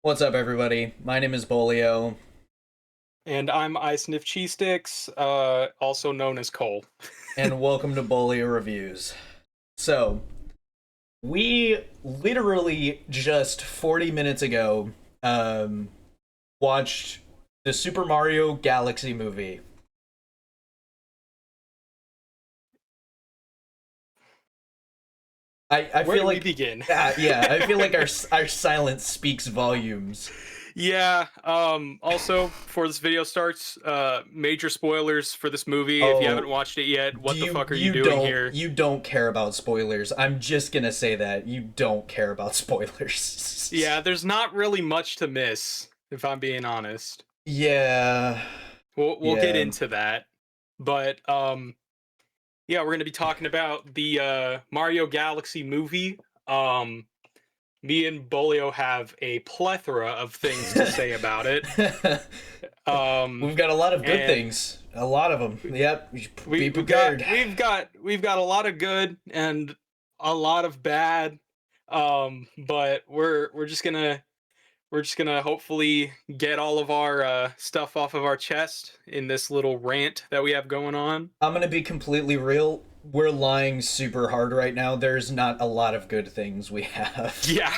What's up, everybody? My name is Bolio, And I sniff cheese sticks, also known as Cole. and welcome to Bolio Reviews. So, we literally just 40 minutes ago um, watched the Super Mario Galaxy movie. I Where feel do we like, begin? yeah, I feel like our silence speaks volumes. Yeah, also, before this video starts, major spoilers for this movie. If you haven't Oh, watched it yet, do what the you fuck are you you doing don't here? you don't care about spoilers? I'm just gonna say that you don't care about spoilers. Yeah, there's not really much to miss, if I'm being honest. Yeah. We'll get Yeah. into that. But, yeah, we're gonna be talking about the, Mario Galaxy movie. Me and Bolio have a plethora of things to say about it. Um, We've got a lot of good and things. A lot of them. Yep. You should we be we've got prepared. we've got a lot of good and a lot of bad. But we're just gonna hopefully get all of our stuff off of our chest in this little rant that we have going on. I'm gonna be completely real. We're lying super hard right now. There's not a lot of good things we have. Yeah,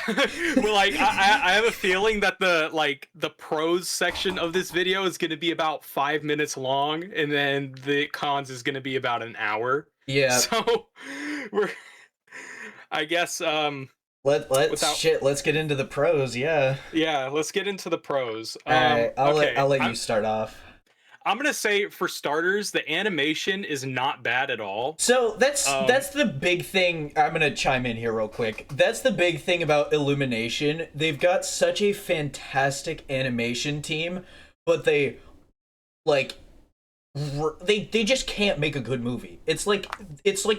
well, like I have a feeling that the pros section of this video is going to be about 5 minutes long, and then the cons is going to be about an hour. Yeah. So we're, I guess, without, Let's get into the pros. Yeah. yeah, let's get into the pros. All right. Okay, I'll let you start off. I'm gonna say for starters, the animation is not bad at all. So Um, that's the big thing. I'm gonna chime in here real quick. That's the big thing about Illumination. They've got such a fantastic animation team, but like they just can't make a good movie. It's like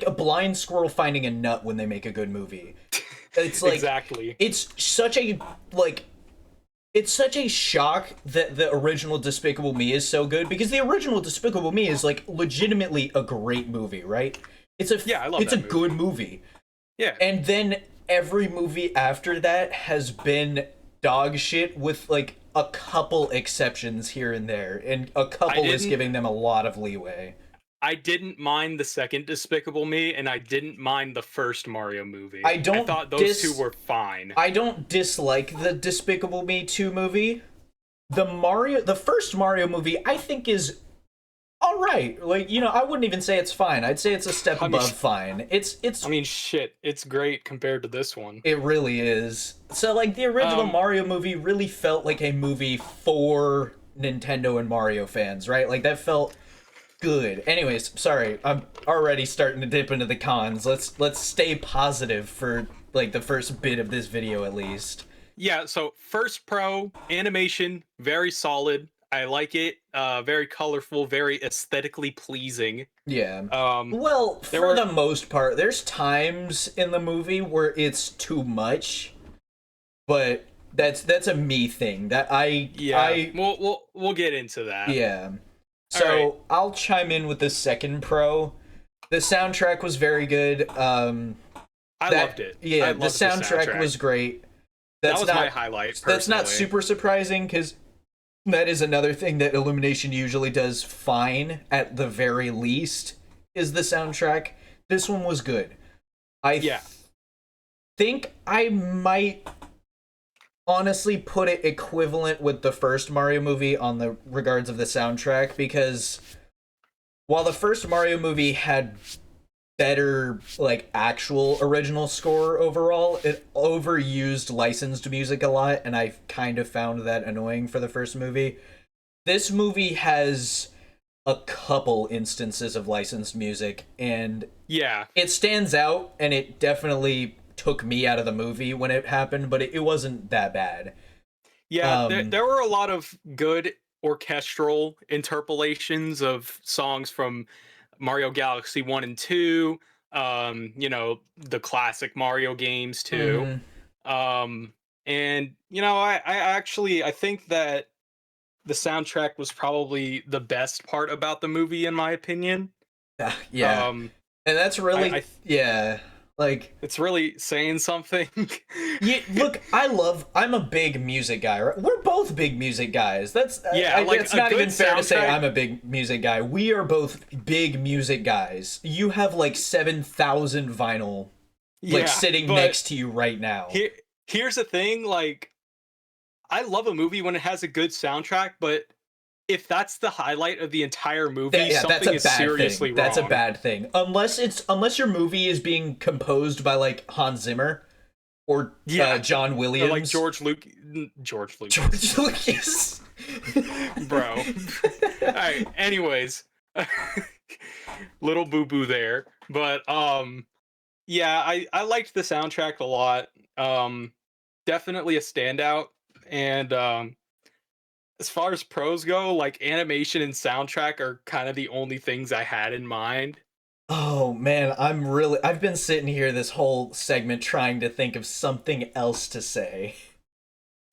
a blind squirrel finding a nut when they make a good movie. It's like exactly. it's such a like it's such a shock that the original Despicable Me is so good, because the original Despicable Me is like legitimately a great movie, right? Yeah, I love It's a that movie. good movie. Yeah, And then every movie after that has been dog shit, with like a couple exceptions here and there, and a I couple is didn't. giving them a lot of leeway. I didn't mind the second Despicable Me, and I didn't mind the first Mario movie. I I don't thought those two were fine. I don't dislike the Despicable Me 2 movie. The first Mario movie I think is all right. Like, I wouldn't even say it's fine. I'd say it's a step I mean, above fine. I mean, shit, it's great compared to this one. It really is. So like the original Um, Mario movie really felt like a movie for Nintendo and Mario fans, right? Like that felt good. Anyways, sorry. I'm already starting to dip into the cons. Let's stay positive for like the first bit of this video at least. yeah. So first pro animation, very solid. I like it. Very colorful, very aesthetically pleasing. Yeah. Um, Well, there for were the most part, there's times in the movie where it's too much, but that's a me thing. That Yeah. I We'll get into that. Yeah. All right. So I'll chime in with the second pro. The soundtrack was very good. I That loved it. Yeah, I the loved the soundtrack soundtrack. was great. That That's was my not highlight that's not personally. super surprising, because that is another thing that Illumination usually does fine at the very least, is the soundtrack. This one was good. I Yeah. think I might honestly put it equivalent with the first Mario movie on the regards of the soundtrack, because while the first Mario movie had better like actual original score overall, it overused licensed music a lot, and I kind of found that annoying for the first movie. This movie has a couple instances of licensed music, and Yeah. it stands out, and it definitely took me out of the movie when it happened, but it wasn't that bad. Yeah, um there were a lot of good orchestral interpolations of songs from Mario Galaxy 1 and 2, the classic Mario games too. mhm. Um, and I think that the soundtrack was probably the best part about the movie in my opinion. Yeah, Um, and that's I really, yeah. Like, It's really saying something. yeah, look, I'm a big music guy. Right? We're both big music guys. Yeah, like It's a not good even fair to say soundtrack. I'm a big music guy. We are both big music guys. You have like 7,000 vinyl, like Yeah, sitting but next to you right now. here here's the thing, like I love a movie when it has a good soundtrack, but if that's the highlight of the entire movie, Yeah, that's a something is bad thing. seriously That's a wrong. bad thing. Unless your movie is being composed by like Hans Zimmer or Yeah, John or like Williams. George George Lucas. Lucas. Bro. All right, anyways, little boo boo there, but yeah, I liked the soundtrack a lot. Um Definitely a standout, and as far as pros go, like animation and soundtrack are kind of the only things I had in mind. Oh man, I've been sitting here this whole segment trying to think of something else to say.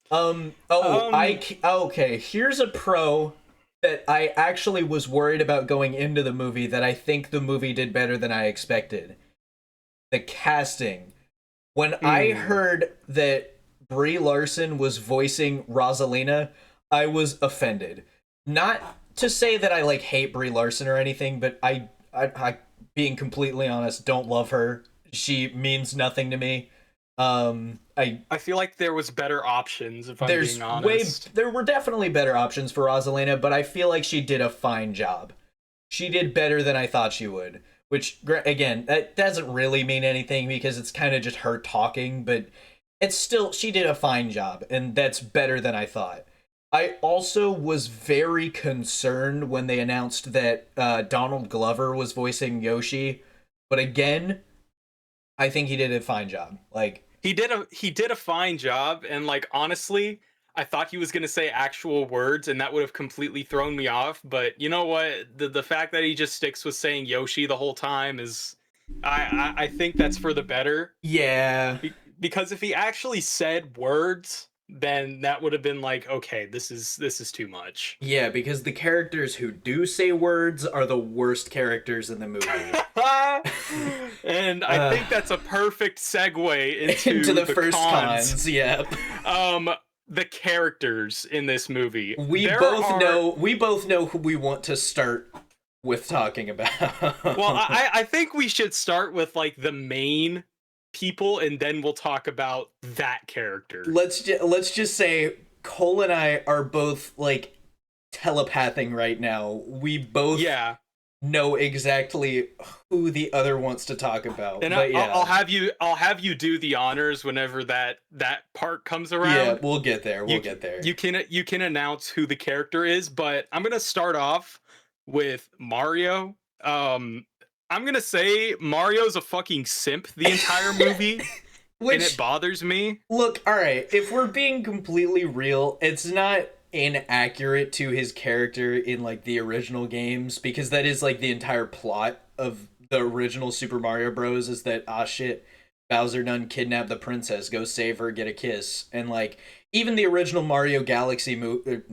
Um Okay, here's a pro that I actually was worried about going into the movie that I think the movie did better than I expected. The casting. When I mm, heard that Brie Larson was voicing Rosalina, I was offended. Not to say that I like hate Brie Larson or anything, but I being completely honest, don't love her. She means nothing to me. I I feel like there was better options if I'm being honest. there were definitely better options for Rosalina, but I feel like she did a fine job. She did better than I thought she would. Which again, that doesn't really mean anything because it's kind of just her talking, but it's still she did a fine job, and that's better than I thought. I also was very concerned when they announced that Donald Glover was voicing Yoshi, but again, I think he did a fine job. Like, He did a fine job, and like honestly, I thought he was gonna say actual words, and that would have completely thrown me off. But you know what? The fact that he just sticks with saying Yoshi the whole time is, I think that's for the better. yeah, Because if he actually said words, then that would have been like, okay, this is too much. yeah, because the characters who do say words are the worst characters in the movie. And I uh, think that's a perfect segue into into the the first cons. cons, yep. Um, the characters in this movie. We both know who we want to start with talking Well, about. I think we should start with like the main people, and then we'll talk about that character. Let's just say Cole and I are both like telepathing right now. We both Yeah, know exactly who the other wants to talk about. and But yeah. I'll have you do the honors whenever that part comes Yeah, around. we'll get there. We'll You get there. you can announce who the character is, but I'm gonna start off with Mario. Um, I'm gonna say Mario's a fucking simp the entire movie, and it Which, bothers me. look, all right, if we're being completely real, it's not inaccurate to his character in like the original games because that is like the entire plot of the original Super Mario Bros. Is that ah shit, Bowser done kidnapped the princess, go save her, get a kiss, and like even the original Mario Galaxy the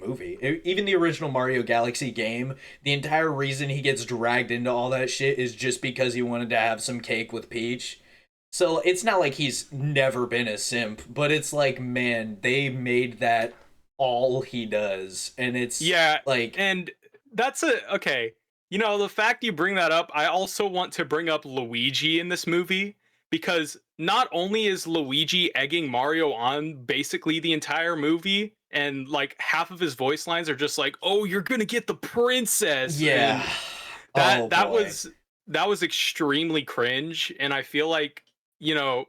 movie, even the original Mario Galaxy game, the entire reason he gets dragged into all that shit is just because he wanted to have some cake with Peach. So it's not like he's never been a simp, but it's like, man, they made that all he does. And it's Yeah, like, and that's a okay. You know, the fact you bring that up, I also want to bring up Luigi in this movie because not only is Luigi egging Mario on basically the entire movie, and like half of his voice lines are just like, "Oh, you're gonna get the princess," yeah. and Oh that boy. that was extremely cringe, and I feel like you know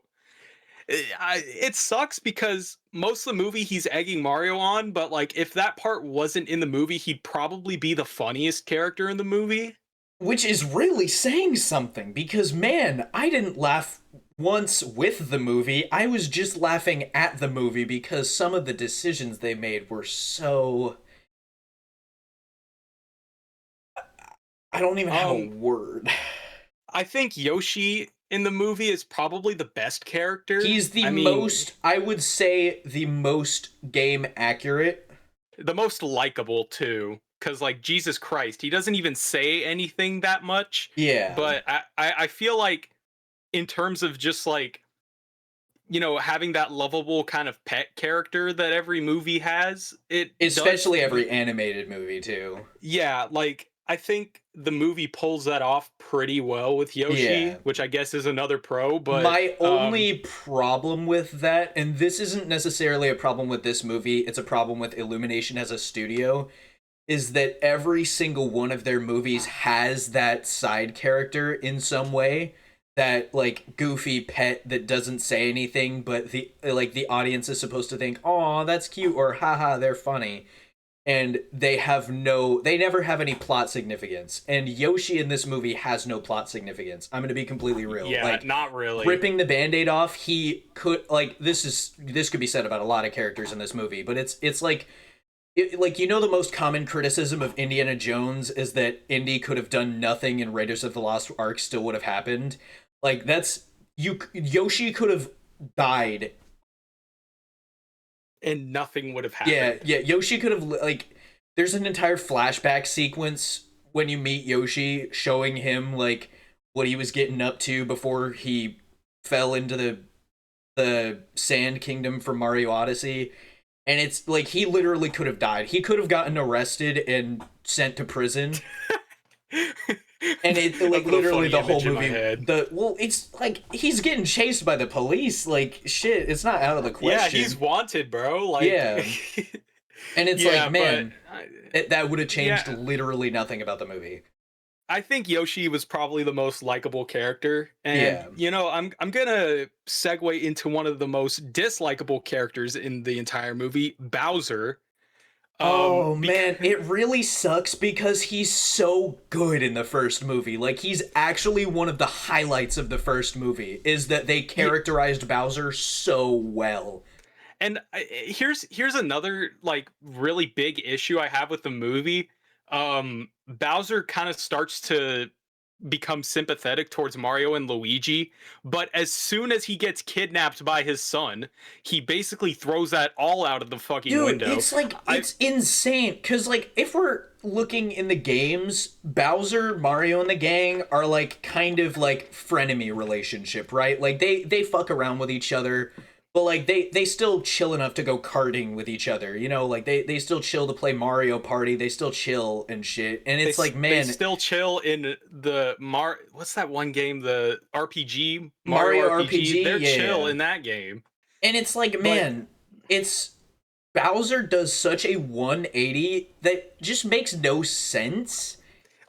it sucks because most of the movie he's egging Mario on, but like if that part wasn't in the movie, he'd probably be the funniest character in the movie. Which is really saying something because, man, I didn't laugh once with the movie. I was just laughing at the movie because some of the decisions they made were so. I don't even have a Um, word. I think Yoshi in the movie is probably the best character. He's the I mean, most, I would say, the most game accurate. the most likable too, because like Jesus Christ, he doesn't even say anything that much, Yeah. but I feel like in terms of just like, having that lovable kind of pet character that every movie has, it does. Especially every animated movie too. Yeah, like I think the movie pulls that off pretty well with Yoshi, Yeah. which I guess is another pro, but My only problem with that, and this isn't necessarily a problem with this movie, it's a problem with Illumination as a studio, is that every single one of their movies has that side character in some way, that like goofy pet that doesn't say anything, but the audience is supposed to think, "Oh, that's cute," or "Haha, they're funny." And they never have any plot significance. And Yoshi in this movie has no plot significance. I'm going to be completely real. yeah, Like, not really. ripping the band-aid off, he could, like, this could be said about a lot of characters in this movie, but it's like, the most common criticism of Indiana Jones is that Indy could have done nothing and Raiders of the Lost Ark still would have happened. Like, Yoshi could have died. And nothing would have happened. Yeah, Yoshi could have, like, there's an entire flashback sequence when you meet Yoshi showing him, like, what he was getting up to before he fell into the Sand Kingdom from Mario Odyssey. And it's, like, he literally could have died. He could have gotten arrested and sent to prison. And it, like, literally the whole movie, it's like he's getting chased by the police. Like, shit, it's not out of the question. Yeah, he's wanted, bro. Like, yeah. And it's like, man, that would have changed yeah. literally nothing about the movie. I think Yoshi was probably the most likable character, and I'm gonna segue into one of the most dislikable characters in the entire movie, Bowser. Man, it really sucks because he's so good in the first movie. Like, he's actually one of the highlights of the first movie, is that they characterized Bowser so well. And here's another, like, really big issue I have with the movie. Bowser kind of starts to become sympathetic towards Mario and Luigi, but as soon as he gets kidnapped by his son, he basically throws that all out of the fucking window. It's like, it's insane, because, like, if we're looking in the games, Bowser, Mario, and the gang are, like, kind of, like, frenemy relationship, right? Like, they fuck around with each other, but, like, they still chill enough to go karting with each other, like, they still chill to play Mario Party, they still chill and shit, and it's like, man... They still chill in the what's that one game, the RPG? Mario RPG? They're chill in that game. And it's like, man, Bowser does such a 180 that just makes no sense.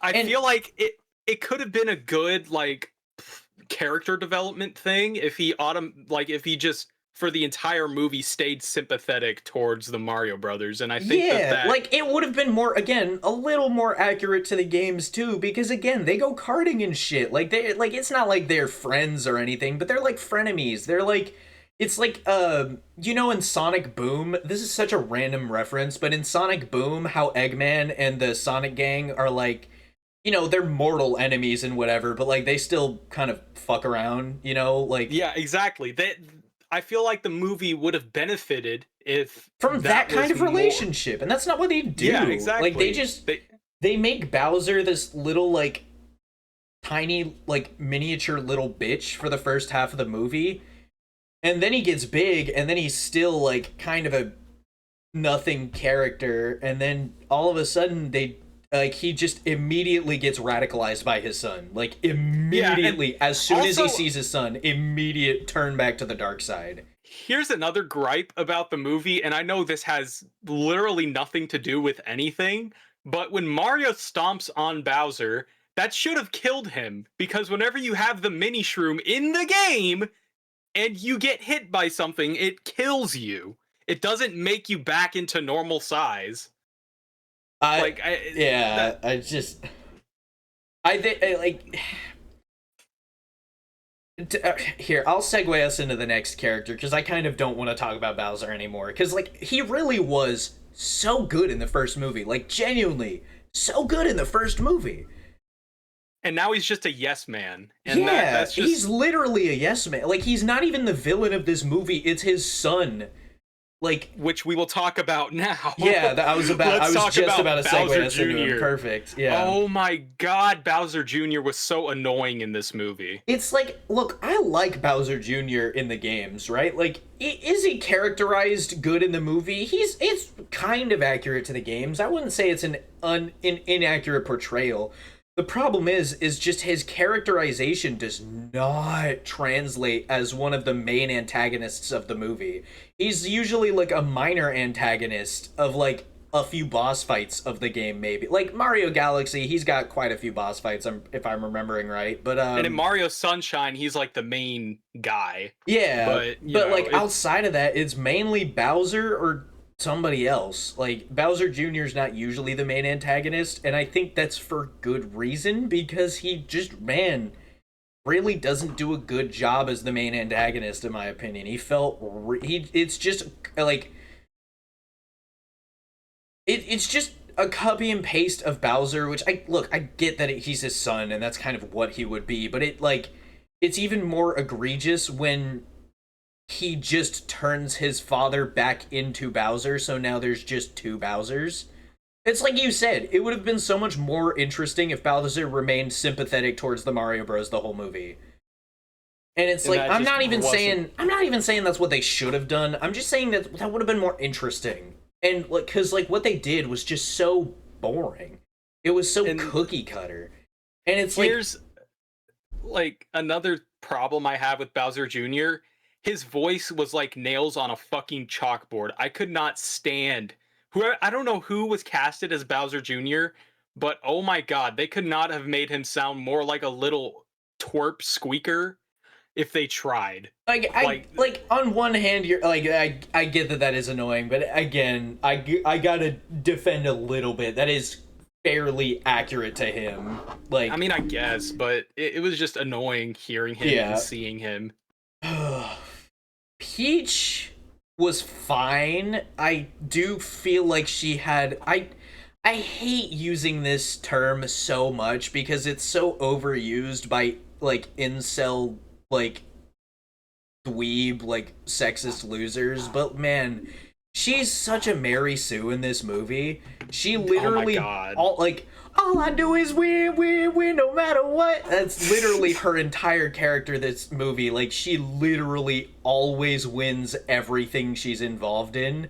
I feel like it could have been a good, like, character development thing if he just for the entire movie stayed sympathetic towards the Mario brothers, and I think that like, it would have been more, again, a little more accurate to the games too, because again, they go karting and shit. Like, it's not like they're friends or anything, but they're like frenemies. They're like, it's like, in Sonic Boom, this is such a random reference, but in Sonic Boom, how Eggman and the Sonic gang are like, they're mortal enemies and whatever, but like they still kind of fuck around, like... Yeah, exactly. I feel like the movie would have benefited if from that kind of relationship, and that's not what they do. Yeah, exactly. Like, they make Bowser this little, like, tiny, like, miniature little bitch for the first half of the movie, and then he gets big, and then he's still, like, kind of a nothing character, and then all of a sudden he just immediately gets radicalized by his son. Like, immediately, as soon as he sees his son, immediate turn back to the dark side. Here's another gripe about the movie, and I know this has literally nothing to do with anything, but when Mario stomps on Bowser, that should have killed him, because whenever you have the mini shroom in the game, and you get hit by something, it kills you. It doesn't make you back into normal size. I think, like... Here, I'll segue us into the next character, because I kind of don't want to talk about Bowser anymore, because, like, he really was so good in the first movie. Like, genuinely, so good in the first movie. And now he's just a yes man. And yeah, that's just... he's literally a yes man. Like, he's not even the villain of this movie, it's his son. Like, which we will talk about now. yeah, I was Let's talk just about about to segue Bowser us into it. Jr. Perfect. Yeah. Oh my god, Bowser Jr. was so annoying in this movie. It's like, look, I like Bowser Jr. in the games, right? Like, is he characterized good in the movie? It's kind of accurate to the games. I wouldn't say it's an inaccurate portrayal. The problem is just his characterization does not translate as one of the main antagonists of the movie. He's usually like a minor antagonist of like a few boss fights of the game, maybe. Like Mario Galaxy, he's got quite a few boss fights, if I'm remembering right. But And in Mario Sunshine, he's like the main guy. yeah, But but like outside of that, it's mainly Bowser or somebody else. Like Bowser Jr. is not usually the main antagonist, and I think that's for good reason because he just really doesn't do a good job as the main antagonist in my opinion. He felt it's just like it's just a copy and paste of Bowser, which I get that he's his son and that's kind of what he would be, but it's even more egregious when he just turns his father back into Bowser, so now there's just two Bowsers. It's like you said, it would have been so much more interesting if Bowser remained sympathetic towards the Mario Bros the whole movie. And it's like I'm not even saying that's what they should have done. I'm just saying that would have been more interesting. And like cuz like what they did was just so boring. It was so cookie cutter. And it's here's like another problem I have with Bowser Jr. His voice was like nails on a fucking chalkboard. I could not stand whoever. I don't know who was casted as Bowser Jr., but oh my god, they could not have made him sound more like a little twerp squeaker if they tried. Like on one hand, you're like I get that is annoying, but again, I gotta defend a little bit. That is fairly accurate to him. Like, I mean, I guess, but it was just annoying hearing him and seeing him. Peach was fine. I do feel like she had I hate using this term so much because it's so overused by like incel like dweeb like sexist losers, but man, she's such a Mary Sue in this movie. She literally all I do is win no matter what. That's literally her entire character this movie. Like she literally always wins everything she's involved in.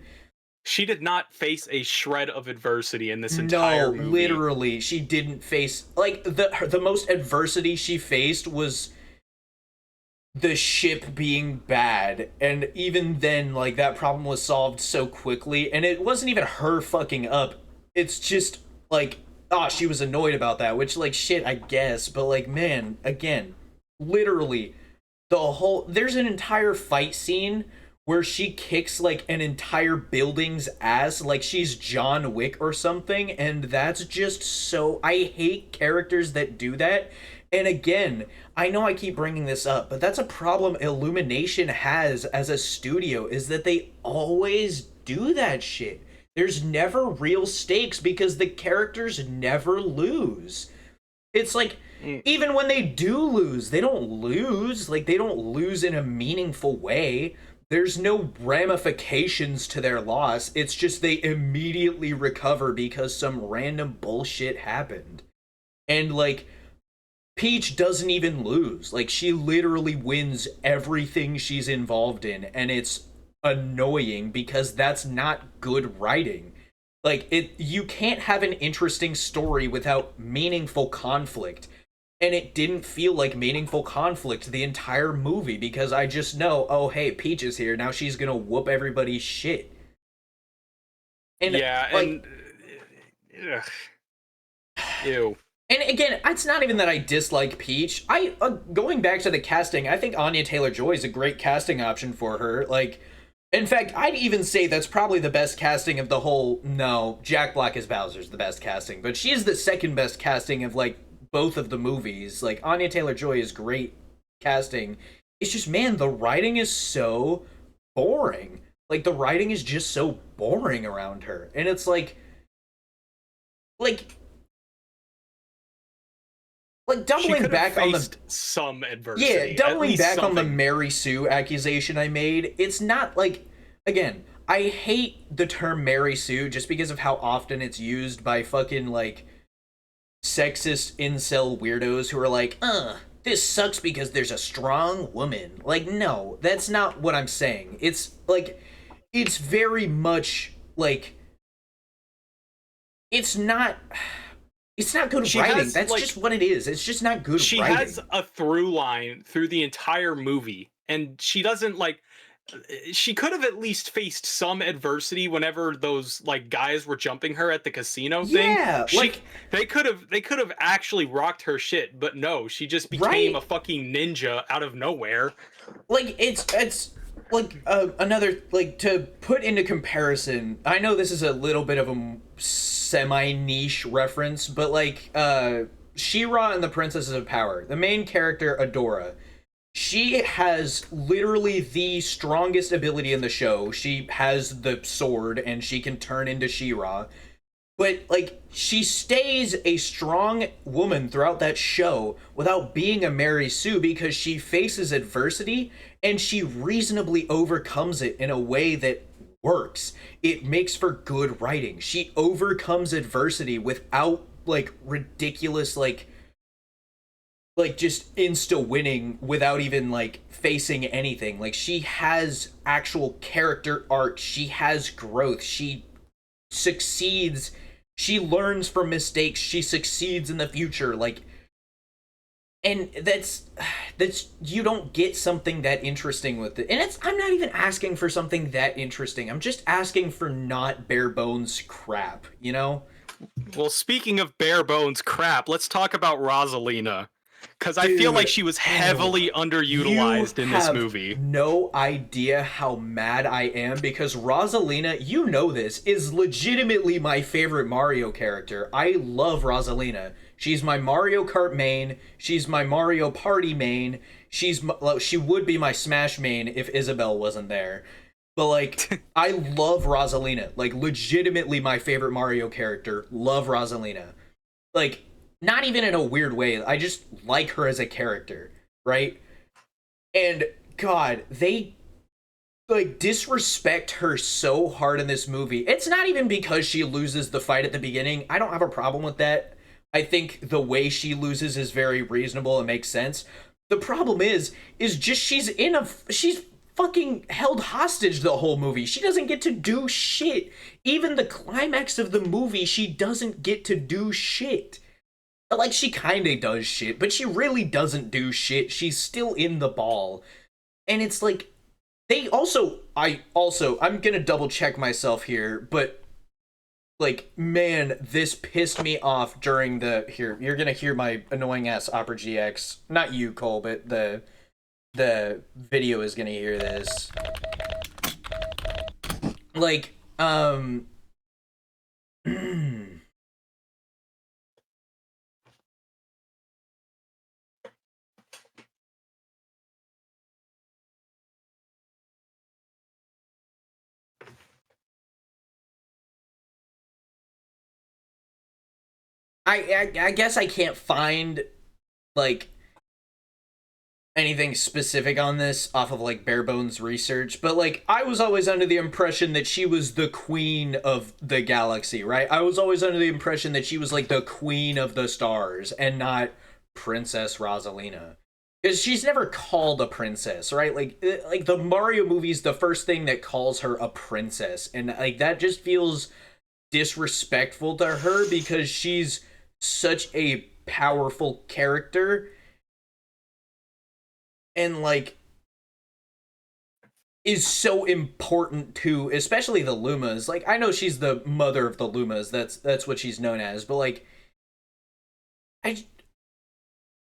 She did not face a shred of adversity in this entire movie. No, literally, she didn't face like the most adversity she faced was the ship being bad, and even then like that problem was solved so quickly, and it wasn't even her fucking up. It's just like she was annoyed about that, which like shit I guess, but like man, again, literally there's an entire fight scene where she kicks like an entire building's ass like she's John Wick or something, and that's just so I hate characters that do that. And again, I know I keep bringing this up, but that's a problem Illumination has as a studio, is that they always do that shit. There's never real stakes because the characters never lose. It's like, even when they do lose, they don't lose. Like, they don't lose in a meaningful way. There's no ramifications to their loss. It's just they immediately recover because some random bullshit happened. And, like, Peach doesn't even lose. Like, she literally wins everything she's involved in, and it's annoying because that's not good writing. Like, you can't have an interesting story without meaningful conflict. And it didn't feel like meaningful conflict the entire movie because I just know, oh, hey, Peach is here. Now she's gonna whoop everybody's shit. And, yeah, like, and... Ew. And again, it's not even that I dislike Peach. Going back to the casting, I think Anya Taylor-Joy is a great casting option for her. Like, in fact, I'd even say that's probably the best casting of the whole... No, Jack Black as Bowser's the best casting, but she's the second best casting of, like, both of the movies. Like, Anya Taylor-Joy is great casting. It's just, man, the writing is so boring. Like, the writing is just so boring around her. And it's like doubling back on some adversity. Yeah, doubling back on the Mary Sue accusation I made. It's not like, again, I hate the term Mary Sue just because of how often it's used by fucking like sexist incel weirdos who are like, this sucks because there's a strong woman. Like, no, that's not what I'm saying. It's like, it's very much like, it's not. It's not good writing. That's like, just what it is. It's just not good she writing. She has a through line through the entire movie, and she doesn't like. She could have at least faced some adversity whenever those like guys were jumping her at the casino thing. Yeah, like they could have actually rocked her shit, but no, she just became a fucking ninja out of nowhere. Like it's like another, like, to put into comparison, I know this is a little bit of a semi-niche reference, but like She-Ra and the Princesses of Power, the main character Adora, she has literally the strongest ability in the show. She has the sword and she can turn into She-Ra, but like she stays a strong woman throughout that show without being a Mary Sue because she faces adversity and she reasonably overcomes it in a way that works. It makes for good writing. She overcomes adversity without like ridiculous like just insta winning without even like facing anything. Like she has actual character arc. She has growth. She succeeds. She learns from mistakes. She succeeds in the future. Like, and that's you don't get something that interesting with it. And I'm not even asking for something that interesting. I'm just asking for not bare bones crap, you know? Well, speaking of bare bones crap, let's talk about Rosalina. Because I feel like she was heavily underutilized in this movie. No idea how mad I am because Rosalina, you know this, is legitimately my favorite Mario character. I love Rosalina. She's my Mario Kart main. She's my Mario Party main. She would be my Smash main if Isabelle wasn't there. But like, I love Rosalina. Like, legitimately my favorite Mario character. Love Rosalina. Like, not even in a weird way. I just like her as a character, right? And God, they like disrespect her so hard in this movie. It's not even because she loses the fight at the beginning. I don't have a problem with that. I think the way she loses is very reasonable and makes sense. The problem is just she's fucking held hostage the whole movie. She doesn't get to do shit. Even the climax of the movie, she doesn't get to do shit. Like, she kind of does shit, but she really doesn't do shit. She's still in the ball. And it's like, I'm gonna double check myself here, but, like, man, this pissed me off during here, you're gonna hear my annoying ass Opera GX. Not you, Cole, but the video is gonna hear this. Like, I guess I can't find like anything specific on this off of like bare bones research, but like I was always under the impression that she was the queen of the galaxy, right? I was always under the impression that she was like the queen of the stars and not Princess Rosalina. Because she's never called a princess, right? Like the Mario movie's the first thing that calls her a princess, and like that just feels disrespectful to her because she's such a powerful character and like is so important to especially the Lumas. Like, I know she's the mother of the Lumas, that's what she's known as, but like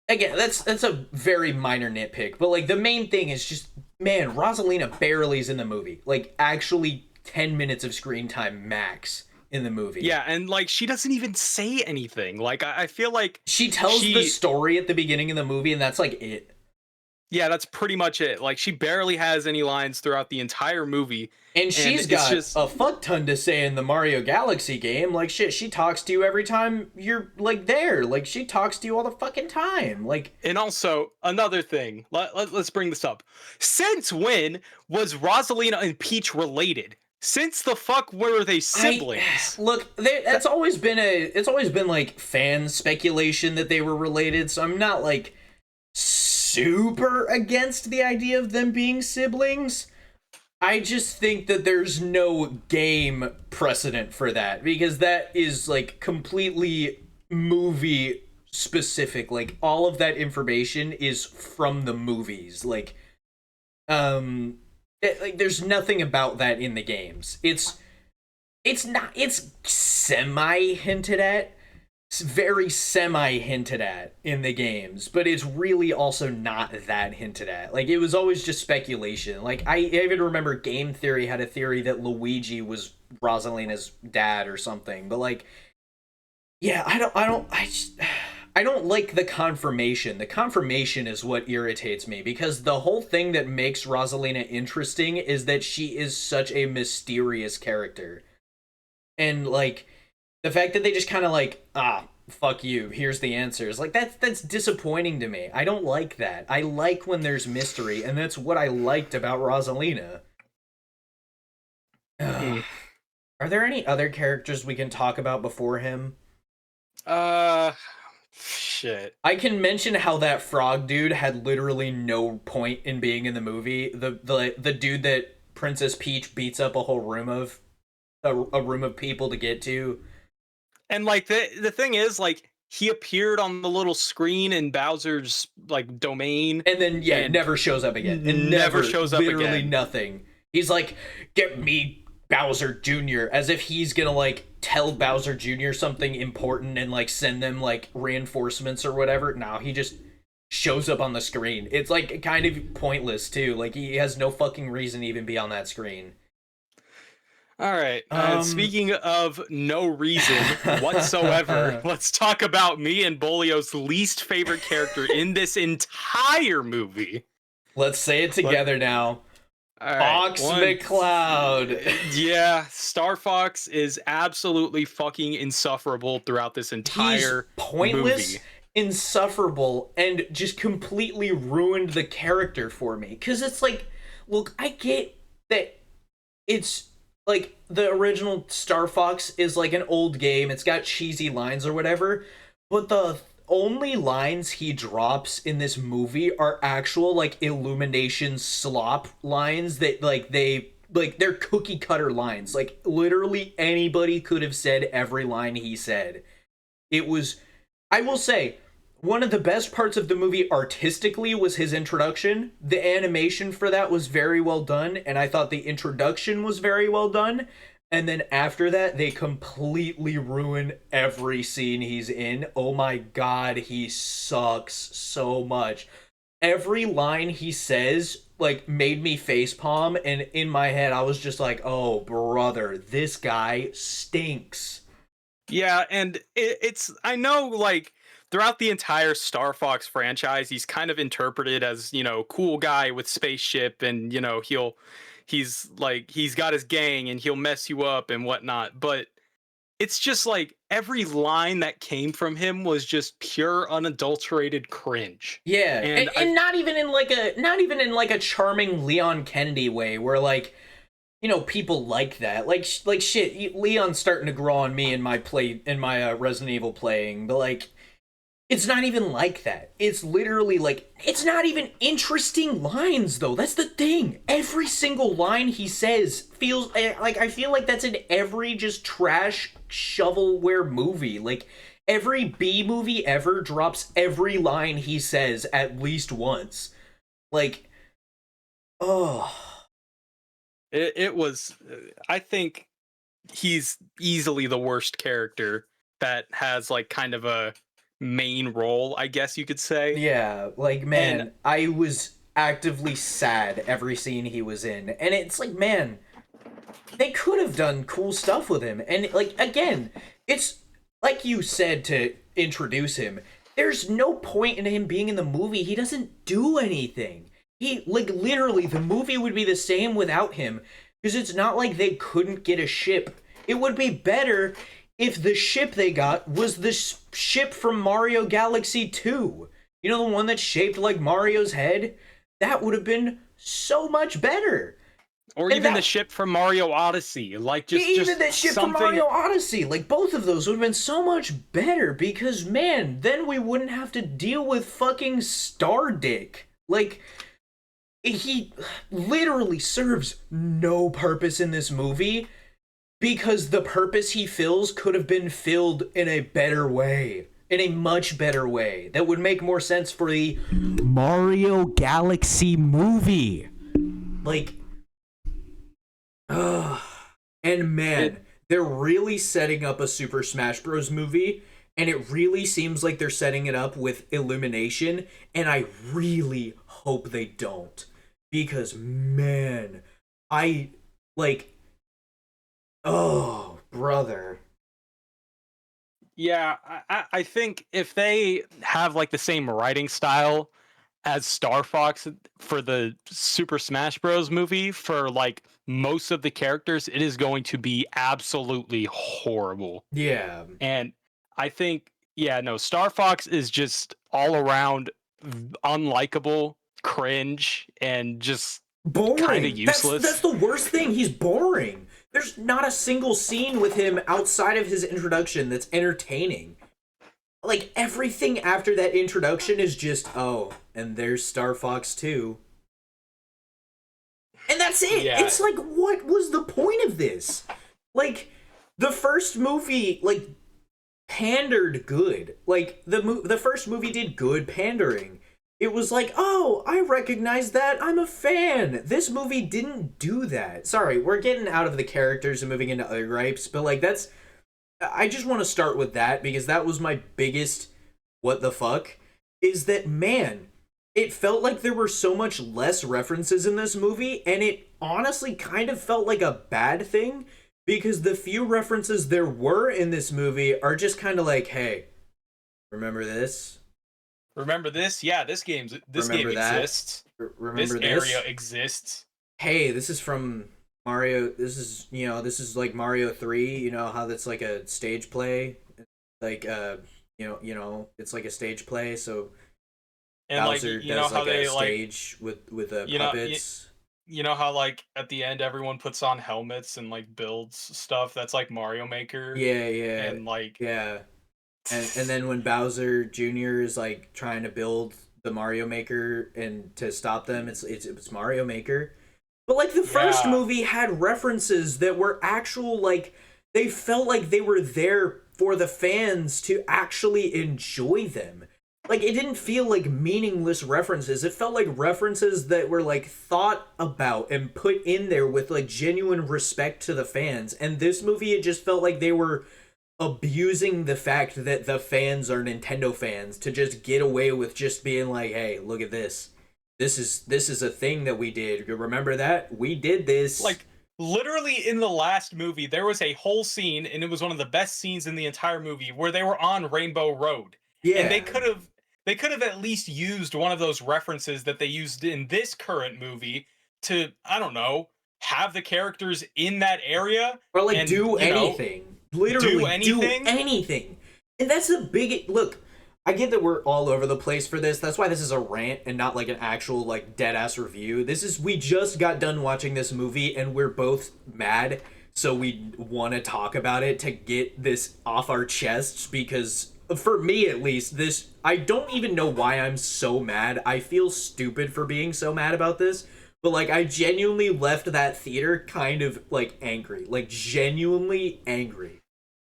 again, that's a very minor nitpick, but like the main thing is just, man, Rosalina barely is in the movie. Like, actually 10 minutes of screen time max in the movie. Yeah, and like she doesn't even say anything. Like, I feel like she tells the story at the beginning of the movie, and that's like it. Yeah, that's pretty much it. Like, she barely has any lines throughout the entire movie. And she's got a fuck ton to say in the Mario Galaxy game. Like, shit, she talks to you every time you're, like, there. Like, she talks to you all the fucking time. Like, and also, another thing. Let's bring this up. Since when was Rosalina and Peach related? since the fuck were they siblings? Look, it's always been like fan speculation that they were related, so I'm not like super against the idea of them being siblings. I just think that there's no game precedent for that, because that is like completely movie specific. Like all of that information is from the movies. Like there's nothing about that in the games. It's semi hinted at. It's very semi hinted at in the games, but it's really also not that hinted at. Like it was always just speculation. Like I even remember Game Theory had a theory that Luigi was Rosalina's dad or something. But like, yeah, I don't like the confirmation. The confirmation is what irritates me, because the whole thing that makes Rosalina interesting is that she is such a mysterious character. And like the fact that they just kind of like, fuck you, here's the answers. Like that's disappointing to me. I don't like that. I like when there's mystery, and that's what I liked about Rosalina. Are there any other characters we can talk about before him? Shit. I can mention how that frog dude had literally no point in being in the movie. The dude that Princess Peach beats up a whole room of a room of people to get to. And like the thing is, like, he appeared on the little screen in Bowser's like domain, and then never shows up again. And never shows up again. Literally nothing. He's like, get me Bowser Jr., as if he's gonna like tell Bowser Jr. something important and like send them like reinforcements or whatever. No, he just shows up on the screen. It's like kind of pointless too. Like he has no fucking reason to even be on that screen. All right. Speaking of no reason whatsoever, let's talk about me and Bolio's least favorite character in this entire movie. Let's say it together now. Fox McCloud. Yeah, Star Fox is absolutely fucking insufferable throughout this entire pointless, movie. Insufferable, and just completely ruined the character for me. Because it's like, look, I get that it's like the original Star Fox is like an old game. It's got cheesy lines or whatever, but the only lines he drops in this movie are actual like Illumination slop lines that they're cookie cutter lines. Like literally anybody could have said every line he said. It was, I will say, one of the best parts of the movie artistically was his introduction. The animation for that was very well done, and I thought the introduction was very well done. And then after that, they completely ruin every scene he's in. Oh my god, he sucks so much. Every line he says, like, made me facepalm, and in my head, I was just like, oh, brother, this guy stinks. Yeah, and it's, I know, like, throughout the entire Star Fox franchise, he's kind of interpreted as, you know, cool guy with spaceship, and, you know, he's got his gang and he'll mess you up and whatnot. But it's just like every line that came from him was just pure unadulterated cringe. Yeah, and not even in like a charming Leon Kennedy way where like, you know, people like that. Like shit, Leon's starting to grow on me in my Resident Evil playing, but like, it's not even like that. It's literally like, it's not even interesting lines though. That's the thing. Every single line he says feels like, I feel like that's in every just trash shovelware movie. Like every B movie ever drops every line he says at least once. Like, oh. It was, I think he's easily the worst character that has like kind of a main role, I guess you could say. Yeah, like, man, and I was actively sad every scene he was in. And it's like, man, they could have done cool stuff with him. And like, again, it's like you said to introduce him, there's no point in him being in the movie. He doesn't do anything. He, like, literally, the movie would be the same without him, because it's not like they couldn't get a ship. It would be better if the ship they got was the ship from Mario Galaxy 2. You know, the one that's shaped like Mario's head? That would have been so much better. Or And even the that ship from Mario Odyssey. Like even just that shit from something. Mario Odyssey, like both of those would have been so much better because man, then we wouldn't have to deal with fucking Star Dick. Like he literally serves no purpose in this movie because the purpose he fills could have been filled in a better way. In a much better way that would make more sense for the Mario Galaxy movie. Like, ugh. And It man, they're really setting up a Super Smash Bros. Movie, and it really seems like they're setting it up with Illumination, and I really hope they don't. Because, man, I, like, oh, brother. Yeah, I think if they have like the same writing style as Star Fox for the Super Smash Bros. Movie for like most of the characters, it is going to be absolutely horrible. Yeah. And I think, yeah, no, Star Fox is just all around unlikable, cringe, and just kind of Boring. That's useless. the worst thing. He's boring. There's not a single scene with him outside of his introduction that's entertaining. Like everything after that introduction is just and there's Star Fox 2. And that's it. Yeah, It's like what was the point of this? Like the first movie like pandered good. Like the first movie did good pandering. It was like, "Oh, I recognize that. I'm a fan." This movie didn't do that. Sorry, we're getting out of the characters and moving into other gripes, but like that's I just want to start with that because that was my biggest what the fuck is that man, it felt like there were so much less references in this movie and it honestly kind of felt like a bad thing because the few references there were in this movie are just kind of like, "Hey, remember this? remember this? Yeah, this game Remember that? exists. This Remember area this? exists. Hey, this is from Mario. This is, this is like Mario 3, you know how that's like a stage play? Like it's like a stage play, so And like Bowser you know does how like a they like stage with you know you, puppets. you know how like at the end everyone puts on helmets and like builds stuff that's like Mario Maker Yeah, yeah, and like yeah. And then when Bowser Jr. is like trying to build the Mario Maker and to stop them, it's Mario Maker. But like the first yeah. movie had references that were actual like they felt like they were there for the fans to actually enjoy them. Like it didn't feel like meaningless references. It felt like references that were like thought about and put in there with like genuine respect to the fans. And this movie it just felt like they were abusing the fact that the fans are Nintendo fans to just get away with just being like, "Hey, look at this. This is a thing that we did. You remember that? We did this." Like literally in the last movie there was a whole scene and it was one of the best scenes in the entire movie where they were on Rainbow Road. And Yeah. they could have at least used one of those references that they used in this current movie to, I don't know, have the characters in that area Or like and, do you know, anything. do Literally do anything. anything. And that's the big look. I get that we're all over the place for this. That's why this is a rant and not like an actual like dead ass review. This is we just got done watching this movie and we're both mad, so we want to talk about it to get this off our chests because for me at least this I don't even know why I'm so mad. I feel stupid for being so mad about this. But like I genuinely left that theater kind of like angry. Like genuinely angry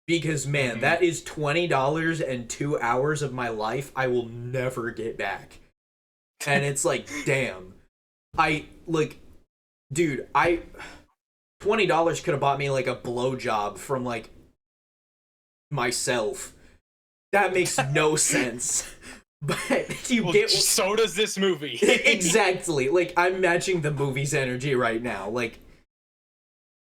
because man, Mhm. that is $20 and 2 hours of my life I will never get back. And it's like, damn. I like, dude, I $20 could have bought me like a blowjob from like myself. That makes no sense. But you Well, get so does this movie. exactly. Like I'm matching the movie's energy right now. Like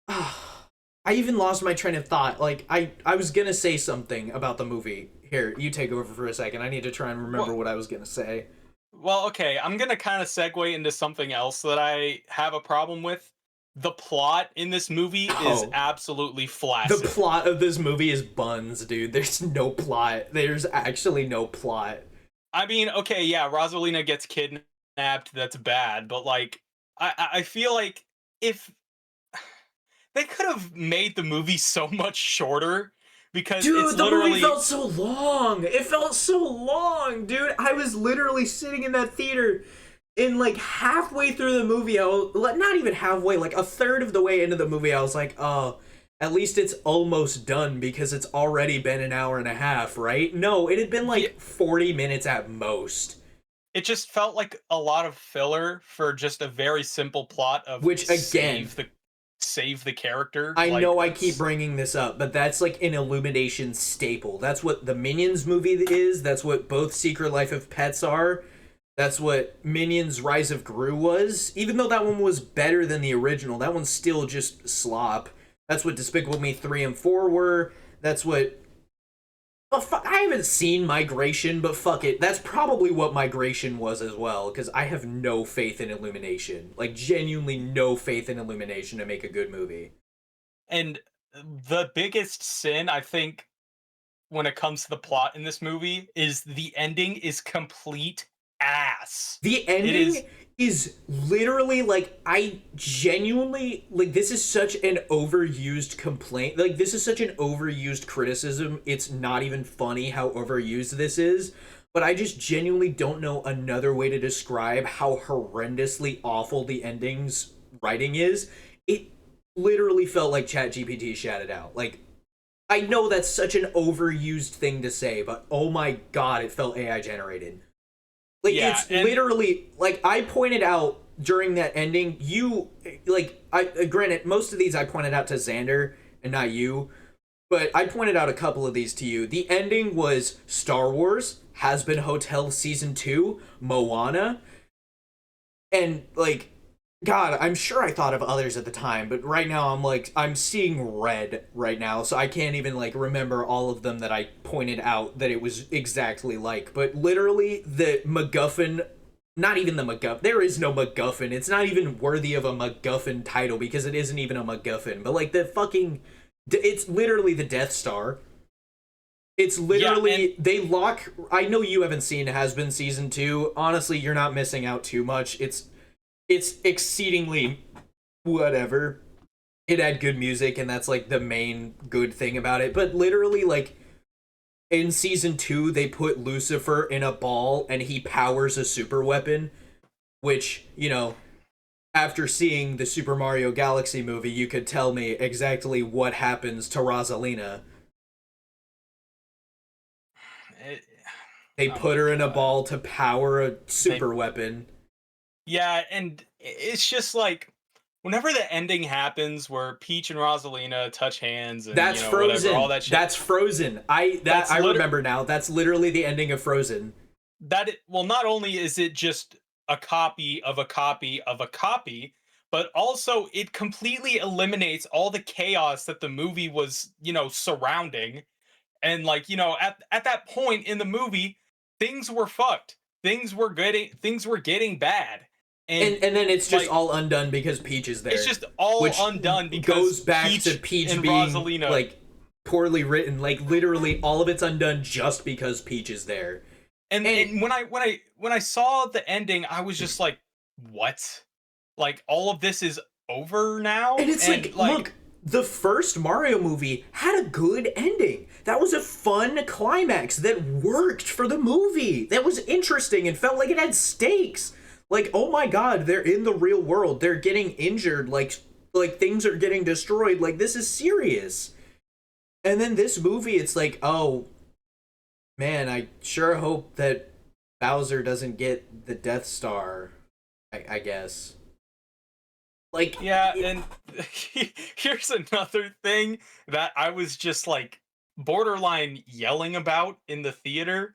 I even lost my train of thought. Like I was gonna say something about the movie. Here, you take over for a second. I need to try and remember Well, what I was gonna say. well, okay, I'm gonna kind of segue into something else that I have a problem with. The plot in this movie is Oh, absolutely the flaccid. plot of this movie is buns, dude. There's no plot. There's actually no plot. I mean, okay, yeah, Rosalina gets kidnapped. That's bad, but like, I feel like if they could have made the movie so much shorter because it's Dude, the movie literally felt so long. It felt so long, dude. I was literally sitting in that theater, and like halfway through the movie, not even halfway, like a third of the way into the movie, I was like, oh, at least it's almost done because it's already been an hour and a half, right? No, it had been like 40 minutes at most. it just felt like a lot of filler for just a very simple plot of Which again, save the character. I Like know I keep that's bringing this up, but that's like an Illumination staple. That's what the Minions movie is. That's what both Secret Life of Pets are. That's what Minions Rise of Gru was. Even though that one was better than the original, that one's still just slop. That's what Despicable Me 3 and 4 were. That's what... Oh, I haven't seen Migration, but fuck it. That's probably what Migration was as well, because I have no faith in Illumination. Like, genuinely no faith in Illumination to make a good movie. and the biggest sin I think when it comes to the plot in this movie is the ending is complete ass. The It is ending is literally like, I genuinely like, this is such an overused complaint. Like, this is such an overused criticism. It's not even funny how overused this is. But I just genuinely don't know another way to describe how horrendously awful the ending's writing is. It literally felt like ChatGPT shat it out. Like, I know that's such an overused thing to say, but oh my god, it felt AI generated. Like, Yeah, it's literally, like, I pointed out during that ending, granted, most of these I pointed out to Xander and not you, but I pointed out a couple of these to you. The ending was Star Wars, Has Been Hotel Season 2, Moana, and, like, God, I'm sure I thought of others at the time, but right now I'm seeing red right now, so I can't even, like, remember all of them that I pointed out that it was exactly like. But literally, the MacGuffin, not even the MacGuffin, there is no MacGuffin, it's not even worthy of a MacGuffin title because it isn't even a MacGuffin, but, like, it's literally the Death Star. It's literally, they lock, I know you haven't seen Has Been Season 2, honestly, you're not missing out too much, it's exceedingly whatever. It had good music, and that's like the main good thing about it. But literally, like, in season 2, they put Lucifer in a ball and he powers a super weapon, which, you know, after seeing the Super Mario Galaxy movie, you could tell me exactly what happens to Rosalina. They put her in a ball to power a super weapon. Yeah, and it's just like whenever the ending happens where Peach and Rosalina touch hands and That's Frozen. Whatever, all that shit. That's Frozen. I remember now. That's literally the ending of Frozen. Not only is it just a copy of a copy of a copy, but also it completely eliminates all the chaos that the movie was, surrounding. And like, at that point in the movie, things were fucked. Things were getting bad. And then it's just all undone because Peach is there. It's just all undone because goes back Peach to Peach and being Rosalina. like poorly written. Like, literally all of it's undone just because Peach is there. And when I saw the ending, I was just like, what? Like, all of this is over now? And it's like, look, the first Mario movie had a good ending. That was a fun climax that worked for the movie. That was interesting and felt like it had stakes. Like, oh my god, they're in the real world. They're getting injured. Like things are getting destroyed. Like, this is serious. And then this movie, it's like, oh, man, I sure hope that Bowser doesn't get the Death Star, I guess. Like, yeah, and here's another thing that I was just, like, borderline yelling about in the theater.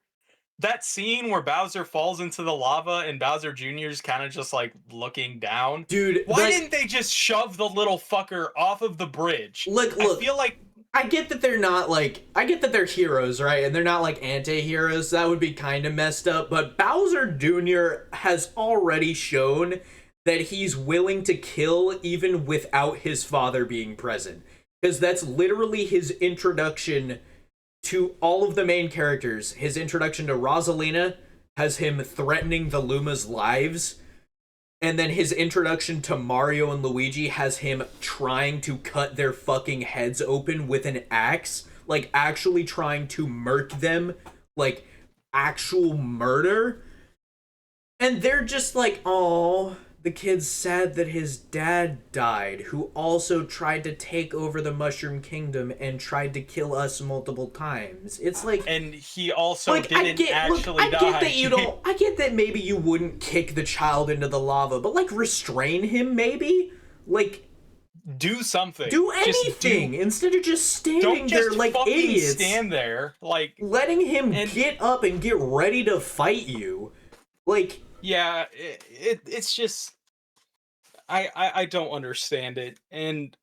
That scene where Bowser falls into the lava and Bowser Jr.'s kind of just like looking down. Dude, why didn't they just shove the little fucker off of the bridge? Look, I feel like I get that they're not like, I get that they're heroes, right? And they're not like anti-heroes. That would be kind of messed up. But Bowser Jr. has already shown that he's willing to kill even without his father being present. Because that's literally his introduction to all of the main characters. His introduction to Rosalina has him threatening the Luma's lives. And then his introduction to Mario and Luigi has him trying to cut their fucking heads open with an axe. Like, actually trying to murk them. Like, actual murder. And they're just like, oh, the kid's sad that his dad died, who also tried to take over the Mushroom Kingdom and tried to kill us multiple times. It's like, and he also like, didn't actually die. I get that you don't. I get that maybe you wouldn't kick the child into the lava, but like restrain him, maybe. Like, do something. Do anything instead of just standing there like idiots. Stand there, like letting him get up and get ready to fight you, like. Yeah, it's just I don't understand it, and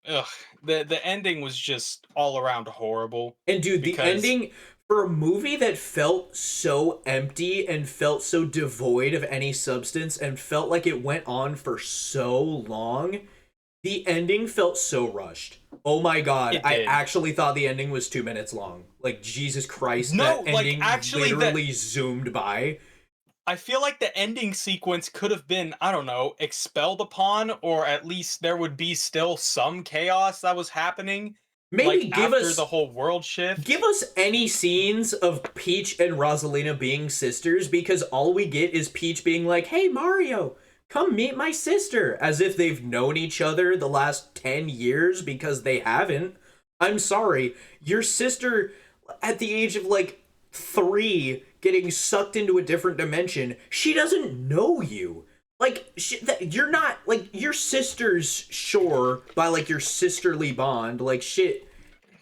the ending was just all around horrible. And dude, the ending for a movie that felt so empty and felt so devoid of any substance and felt like it went on for so long, the ending felt so rushed. Oh my god, I actually thought the ending was 2 minutes long. Like, Jesus Christ, that ending literally zoomed by. I feel like the ending sequence could have been, I don't know, expelled upon, or at least there would be still some chaos that was happening. Maybe like, give after us the whole world shift. Give us any scenes of Peach and Rosalina being sisters, because all we get is Peach being like, "Hey Mario, come meet my sister," as if they've known each other the last 10 years, because they haven't. I'm sorry, your sister at the age of like 3 getting sucked into a different dimension, she doesn't know you. Like, you're not, like, your sister's, sure, by, like, your sisterly bond, like, shit.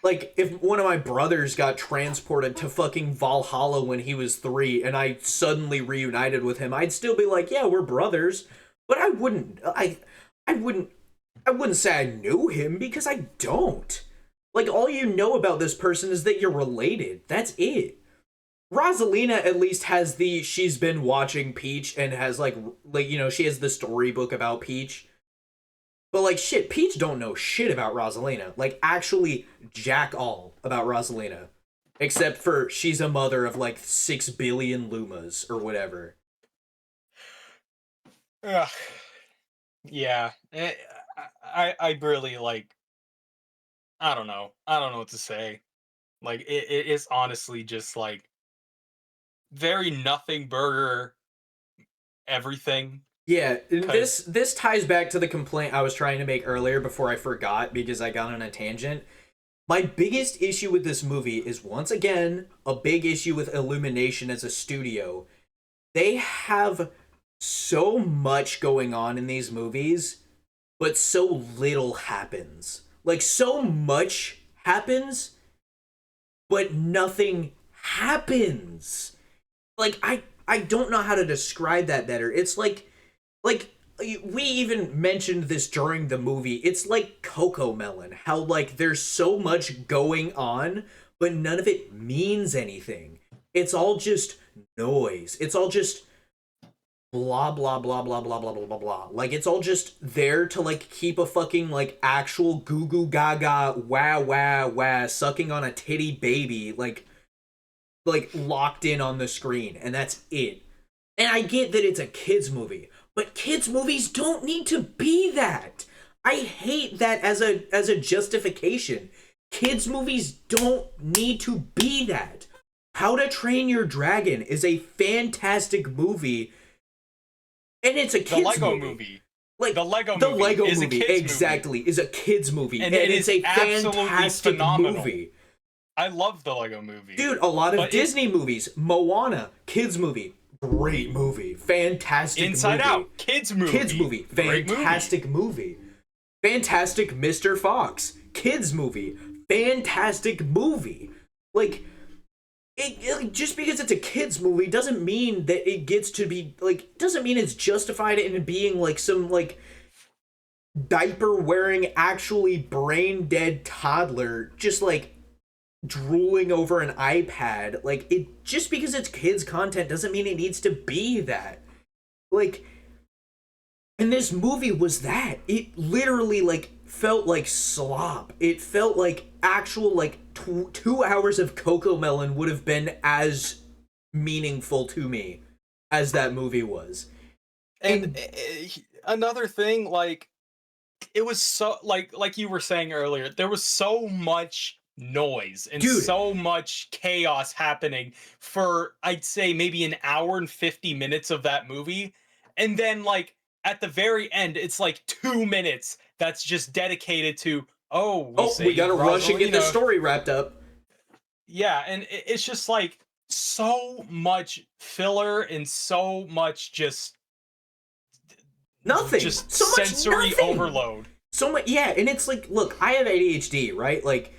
Like, if one of my brothers got transported to fucking Valhalla when he was 3, and I suddenly reunited with him, I'd still be like, yeah, we're brothers. But I wouldn't say I knew him, because I don't. Like, all you know about this person is that you're related. That's it. Rosalina at least has she's been watching Peach and has like, you know, she has the storybook about Peach. But like, shit, Peach don't know shit about Rosalina. Like, actually jack all about Rosalina. Except for she's a mother of like 6 billion Lumas or whatever. Ugh. Yeah. I really like, I don't know what to say. Like, it is honestly just like very nothing burger everything. Yeah, this ties back to the complaint I was trying to make earlier before I forgot because I got on a tangent. My biggest issue with this movie is, once again, a big issue with Illumination as a studio. They have so much going on in these movies, but so little happens. Like, so much happens, but nothing happens. Like, I don't know how to describe that better. It's like we even mentioned this during the movie. It's like Cocomelon, how like there's so much going on, but none of it means anything. It's all just noise. It's all just blah blah blah blah blah blah blah blah blah. Like, it's all just there to like keep a fucking like actual goo goo gaga wah wah wah sucking on a titty baby like locked in on the screen, and that's it. And I get that it's a kids movie, but kids movies don't need to be that. I hate that as a justification. Kids movies don't need to be that. How to Train Your Dragon is a fantastic movie, and it's a kids movie. Like, the Lego movie is a kids exactly movie. Is a kids movie, and it's a fantastic movie. I love the Lego movie. Dude, a lot of Disney movies. Moana, kids movie. Great movie. Fantastic Inside movie. Out, kids movie. Kids movie. Fantastic movie. Fantastic Mr. Fox. Kids movie. Fantastic movie. Like, it just because it's a kids movie doesn't mean that it gets to be, like, doesn't mean it's justified in being, like, some, like, diaper-wearing, actually brain-dead toddler just, like, drooling over an iPad. Like, it just because it's kids content doesn't mean it needs to be that. Like, and this movie was that. It literally like felt like slop. It felt like actual like 2 hours of Cocomelon would have been as meaningful to me as that movie was. And And another thing, like, it was so like you were saying earlier, there was so much noise and dude, so much chaos happening for, I'd say, maybe an hour and 50 minutes of that movie. And then, like, at the very end, it's like 2 minutes that's just dedicated to, oh, we oh, we saved gotta rush and get this Rosalina. story wrapped up. Yeah, and it's just like so much filler and so much Nothing. just So much sensory nothing. overload. So much, yeah, and it's like, look, I have ADHD, right? Like,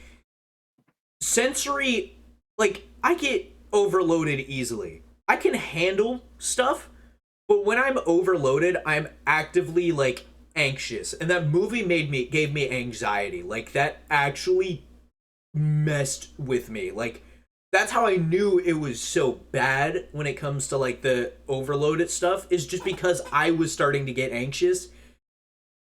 sensory, like, I get overloaded easily. I can handle stuff, but when I'm overloaded, I'm actively, like, anxious. And that movie gave me anxiety. Like, that actually messed with me. Like, that's how I knew it was so bad when it comes to, like, the overloaded stuff, is just because I was starting to get anxious.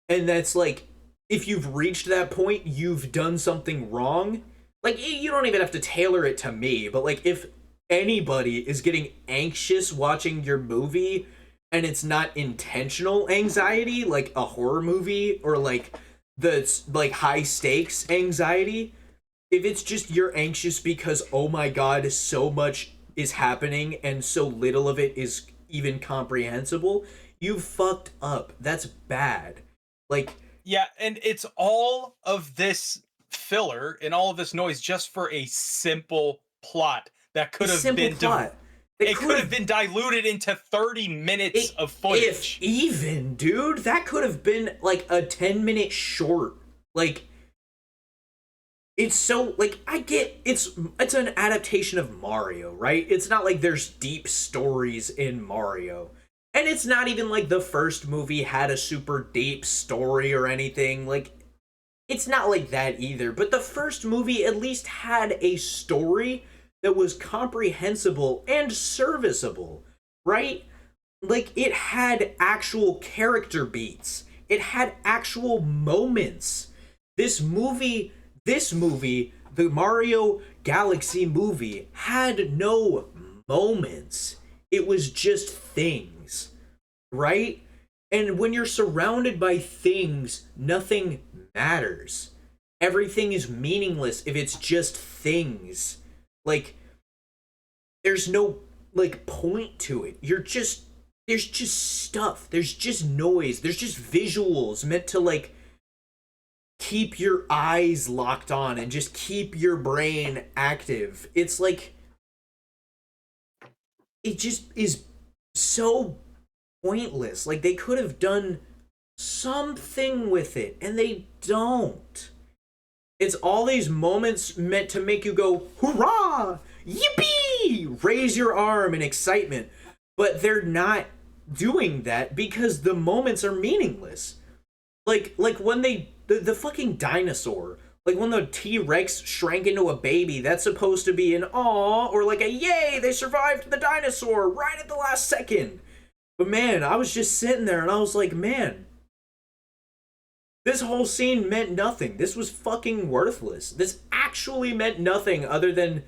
And that's like, if you've reached that point, you've done something wrong. Like, you don't even have to tailor it to me, but like, if anybody is getting anxious watching your movie and it's not intentional anxiety, like a horror movie, or like the like high stakes anxiety, if it's just you're anxious because, oh my god, so much is happening and so little of it is even comprehensible, you fucked up. That's bad. Like, Yeah, and it's all of this filler and all of this noise just for a simple plot that a could have simple been plot that it could could have have, been diluted into 30 minutes it, of if footage. even, dude, that could have been like a 10-minute short. Like, it's so, like, I get it's an adaptation of Mario, right? It's not like there's deep stories in Mario. And it's not even like the first movie had a super deep story or anything. Like, it's not like that either. But the first movie at least had a story that was comprehensible and serviceable, right? Like, it had actual character beats. It had actual moments. This movie, the Mario Galaxy movie, had no moments. It was just things, right? And when you're surrounded by things, nothing matters. Everything is meaningless if it's just things. Like, there's no, like, point to it. There's just stuff. There's just noise. There's just visuals meant to, like, keep your eyes locked on and just keep your brain active. It's like, it just is so pointless. Like, they could have done something with it, and they don't. It's all these moments meant to make you go, hurrah! Yippee! Raise your arm in excitement. But they're not doing that because the moments are meaningless. Like when the fucking dinosaur, like when the T-Rex shrank into a baby, that's supposed to be an aw, or like a yay, they survived the dinosaur right at the last second. But man, I was just sitting there and I was like, man, this whole scene meant nothing. This was fucking worthless. This actually meant nothing other than,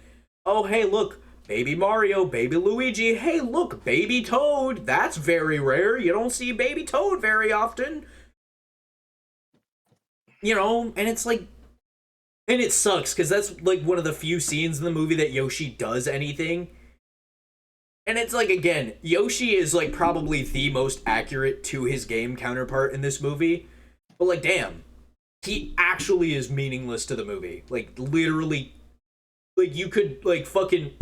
oh, hey, look, baby Mario, baby Luigi. Hey, look, baby Toad. That's very rare. You don't see baby Toad very often. You know, and it's like, and it sucks because that's like one of the few scenes in the movie that Yoshi does anything. And it's like, again, Yoshi is like probably the most accurate to his game counterpart in this movie. But like, damn, he actually is meaningless to the movie. Like, literally, like, you could like fucking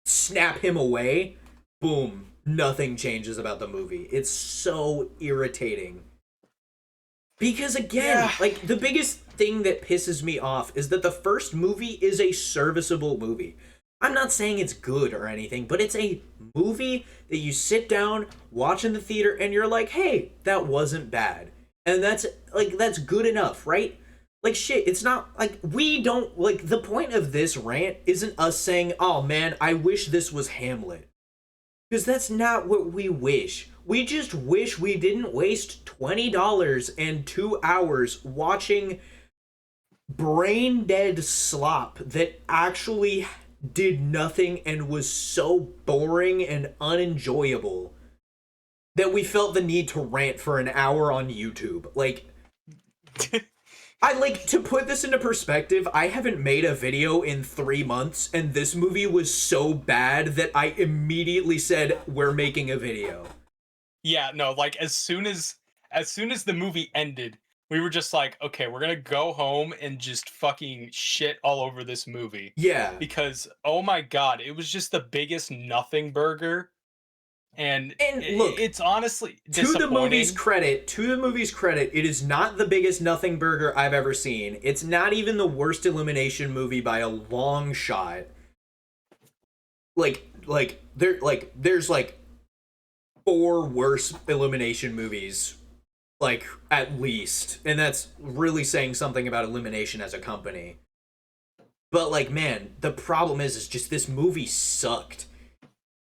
snap him away, boom, nothing changes about the movie. It's so irritating. Because again, Yeah. like, the biggest thing that pisses me off is that the first movie is a serviceable movie. I'm not saying it's good or anything, but it's a movie that you sit down, watch in the theater, and you're like, hey, that wasn't bad. And that's, like, that's good enough, right? Like, shit, it's not, like, we don't, like, the point of this rant isn't us saying, oh, man, I wish this was Hamlet. Because that's not what we wish. We just wish we didn't waste $20 and 2 hours watching brain dead slop that actually did nothing and was so boring and unenjoyable. that we felt the need to rant for an hour on YouTube. Like, I like to put this into perspective. I haven't made a video in 3 months, and this movie was so bad that I immediately said, we're making a video. Yeah, no, like as soon as the movie ended, we were just like, okay, we're gonna go home and just fucking shit all over this movie. Yeah. Because oh my god, it was just the biggest nothing burger. And look, it's honestly to the movie's disappointing. credit, it is not the biggest nothing burger I've ever seen. It's not even the worst Illumination movie by a long shot. There's like 4 worse Illumination movies, like, at least, and that's really saying something about Illumination as a company. But like, man, the problem is just this movie sucked.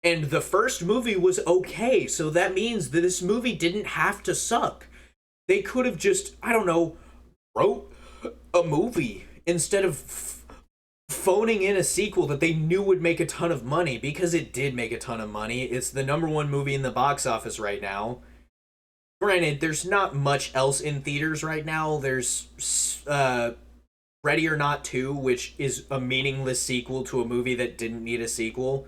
And the first movie was okay, so that means that this movie didn't have to suck. They could have just, I don't know, wrote a movie instead of phoning in a sequel that they knew would make a ton of money, because it did make a ton of money. It's the #1 movie in the box office right now. Granted, there's not much else in theaters right now. There's Ready or Not 2, which is a meaningless sequel to a movie that didn't need a sequel.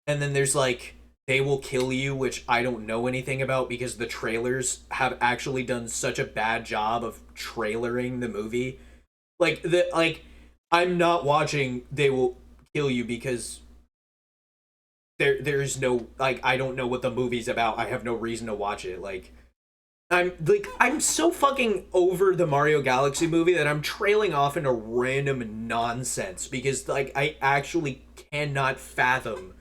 And then there's like They Will Kill You, which I don't know anything about because the trailers have actually done such a bad job of trailering the movie. I'm not watching They Will Kill You because there's no, like, I don't know what the movie's about. I have no reason to watch it. I'm so fucking over the Mario Galaxy movie that I'm trailing off into random nonsense because, like, I actually cannot fathom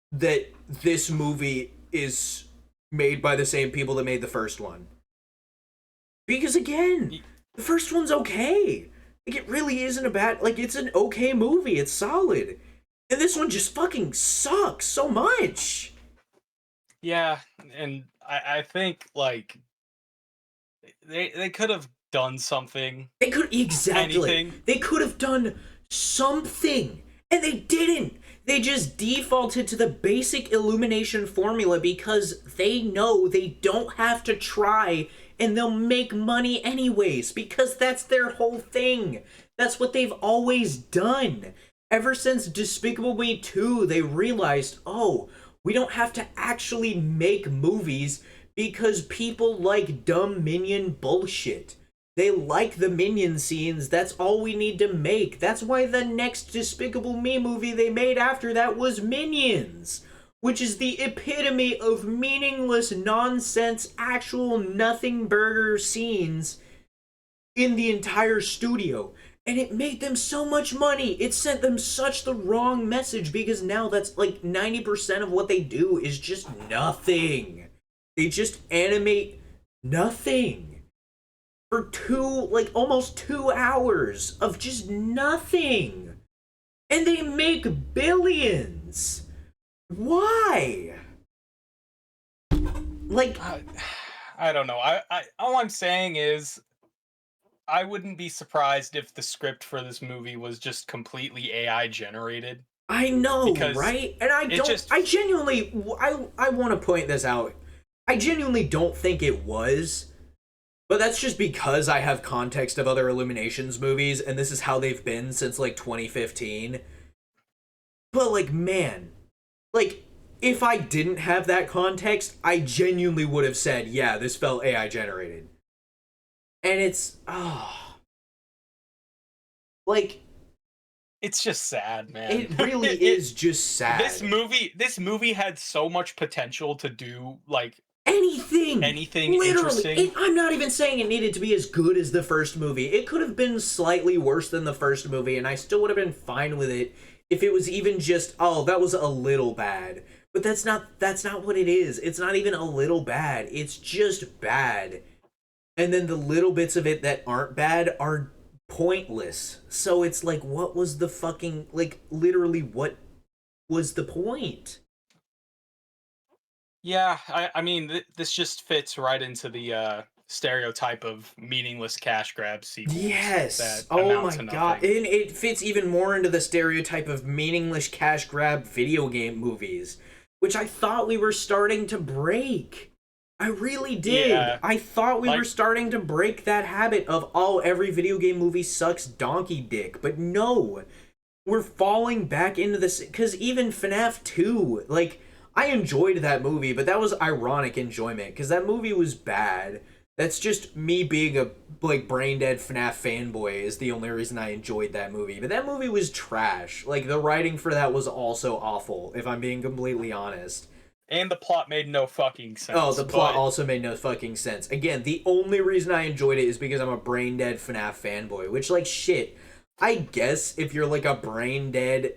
that this movie is made by the same people that made the first one. Because again, the first one's okay. Like, it really isn't a bad, like, it's an okay movie. It's solid. And this one just fucking sucks so much. Yeah, and I think like they could have done something. They could, exactly. Anything. They could have done something, and they didn't. They just defaulted to the basic Illumination formula because they know they don't have to try and they'll make money anyways, because that's their whole thing. That's what they've always done. Ever since Despicable Me 2, they realized, oh, we don't have to actually make movies because people like dumb Minion bullshit. They like the Minion scenes, that's all we need to make. That's why the next Despicable Me movie they made after that was Minions, which is the epitome of meaningless nonsense, actual nothing burger scenes in the entire studio. And it made them so much money. It sent them such the wrong message because now that's like 90% of what they do is just nothing. They just animate nothing for almost 2 hours of just nothing. And they make billions. Why? Like, I don't know. I all I'm saying is I wouldn't be surprised if the script for this movie was just completely AI generated. I know, Because right? And I want to point this out. I genuinely don't think it was. But that's just because I have context of other Illuminations movies, and this is how they've been since, like, 2015. But, like, man, like, if I didn't have that context, I genuinely would have said, yeah, this felt AI generated. And it's, like, it's just sad, man. it really is just sad. This movie had so much potential to do, like, anything literally interesting. I'm not even saying it needed to be as good as the first movie. It could have been slightly worse than the first movie, and I still would have been fine with it if it was even just, oh, that was a little bad. But that's not what it is. It's not even a little bad. It's just bad. And then the little bits of it that aren't bad are pointless. So it's like, what was the fucking, like, literally what was the point? Yeah, I mean, this just fits right into the stereotype of meaningless cash grab sequels. Yes. That Oh amount my to god. nothing. And it fits even more into the stereotype of meaningless cash grab video game movies. which I thought we were starting to break. I really did. Yeah, I thought we were like starting to break that habit of, oh, every video game movie sucks donkey dick. But no, we're falling back into this. Because even FNAF 2, like, I enjoyed that movie, but that was ironic enjoyment. Because that movie was bad. That's just me being a, like, brain dead FNAF fanboy is the only reason I enjoyed that movie. But that movie was trash. Like, the writing for that was also awful, if I'm being completely honest. and the plot made no fucking Oh, sense. the plot But also made no fucking sense. Again, the only reason I enjoyed it is because I'm a brain dead FNAF fanboy, which, like, shit. I guess if you're like a brain dead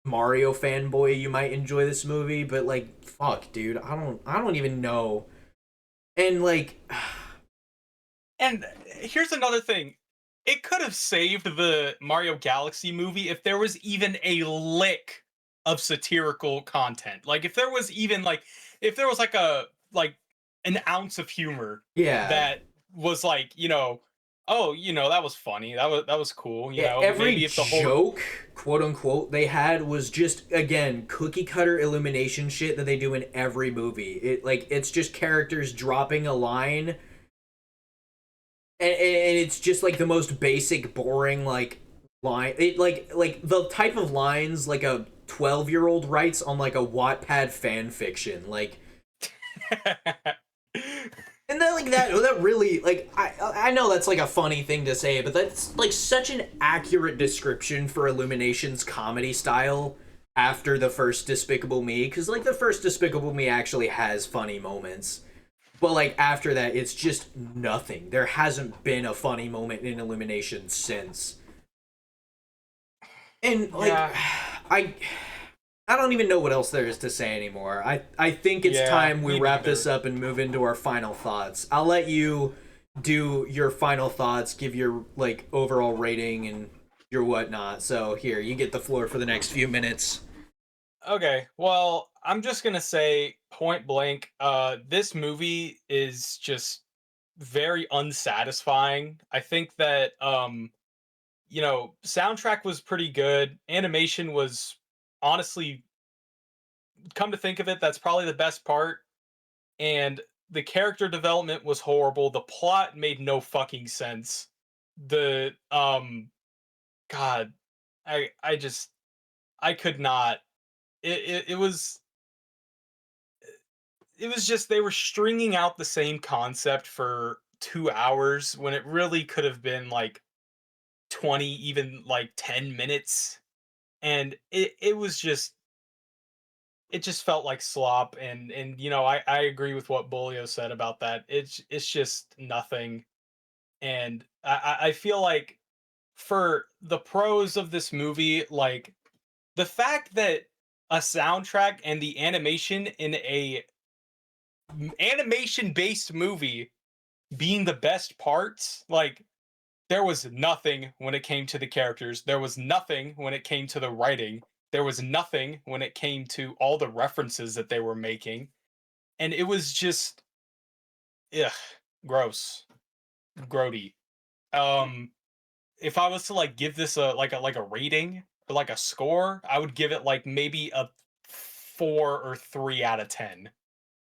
Mario fanboy, you might enjoy this movie, but like, fuck, dude, I don't even know. And like, and here's another thing. It could have saved the Mario Galaxy movie if there was even a lick of satirical content. Like if there was even like if there was like a like an ounce of humor yeah, that was like, oh, that was funny. That was cool, yeah, every maybe if the whole joke, quote unquote, they had was just again cookie cutter illumination shit that they do in every movie. It's just characters dropping a line and it's just like the most basic boring like line it like the type of lines like a 12-year-old writes on like a Wattpad fan fiction like and then like that really like I know that's like a funny thing to say but that's like such an accurate description for Illumination's comedy style after the first Despicable Me because like the first Despicable Me actually has funny moments. But like after that, it's just nothing. There hasn't been a funny moment in Illumination since. And like, yeah, I I don't even know what else there is to say anymore. I think it's yeah, time we me wrap neither. this up and move into our final thoughts. I'll let you do your final thoughts, give your like overall rating and your whatnot. So here, you get the floor for the next few minutes. Okay, well, I'm just gonna say point blank, this movie is just very unsatisfying. I think that soundtrack was pretty good. Animation was honestly, come to think of it, that's probably the best part. And the character development was horrible. The plot made no fucking sense. The God, I just I could not. It was just they were stringing out the same concept for 2 hours when it really could have been like 20, even like 10 minutes. And it just felt like slop. And I agree with what Bolio said about that. It's just nothing. And I feel like for the pros of this movie, like the fact that a soundtrack and the animation in a animation based movie being the best parts, like there was nothing when it came to the characters. There was nothing when it came to the writing. There was nothing when it came to all the references that they were making. And it was just ugh, gross. Grody. Um if I was to like give this a rating or like a score, I would give it like maybe a 4 or 3 out of 10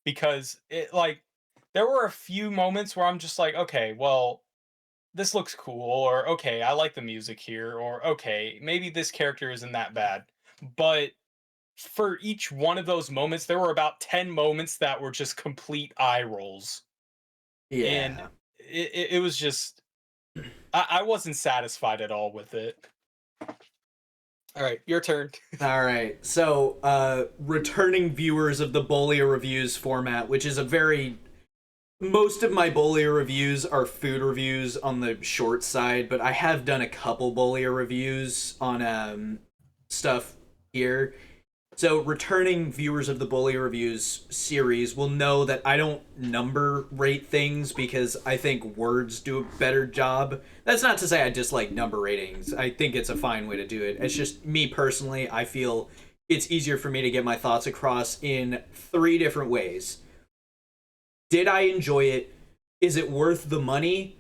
because it like there were a few moments where I'm just like, okay, well, this looks cool, or okay, I like the music here, or okay, maybe this character isn't that bad. But for each one of those moments, there were about 10 moments that were just complete eye rolls. And Yeah. it was just, I wasn't satisfied at all with it. All right, your turn. All right. So, returning viewers of the Bolio reviews format, which is a very most of my Bolio reviews are food reviews on the short side, but I have done a couple Bolio reviews on stuff here. So, returning viewers of the Bolio reviews series will know that I don't number rate things because I think words do a better job. That's not to say I dislike number ratings. I think it's a fine way to do it. It's just me personally, I feel it's easier for me to get my thoughts across in three different ways. Did I enjoy it? Is it worth the money?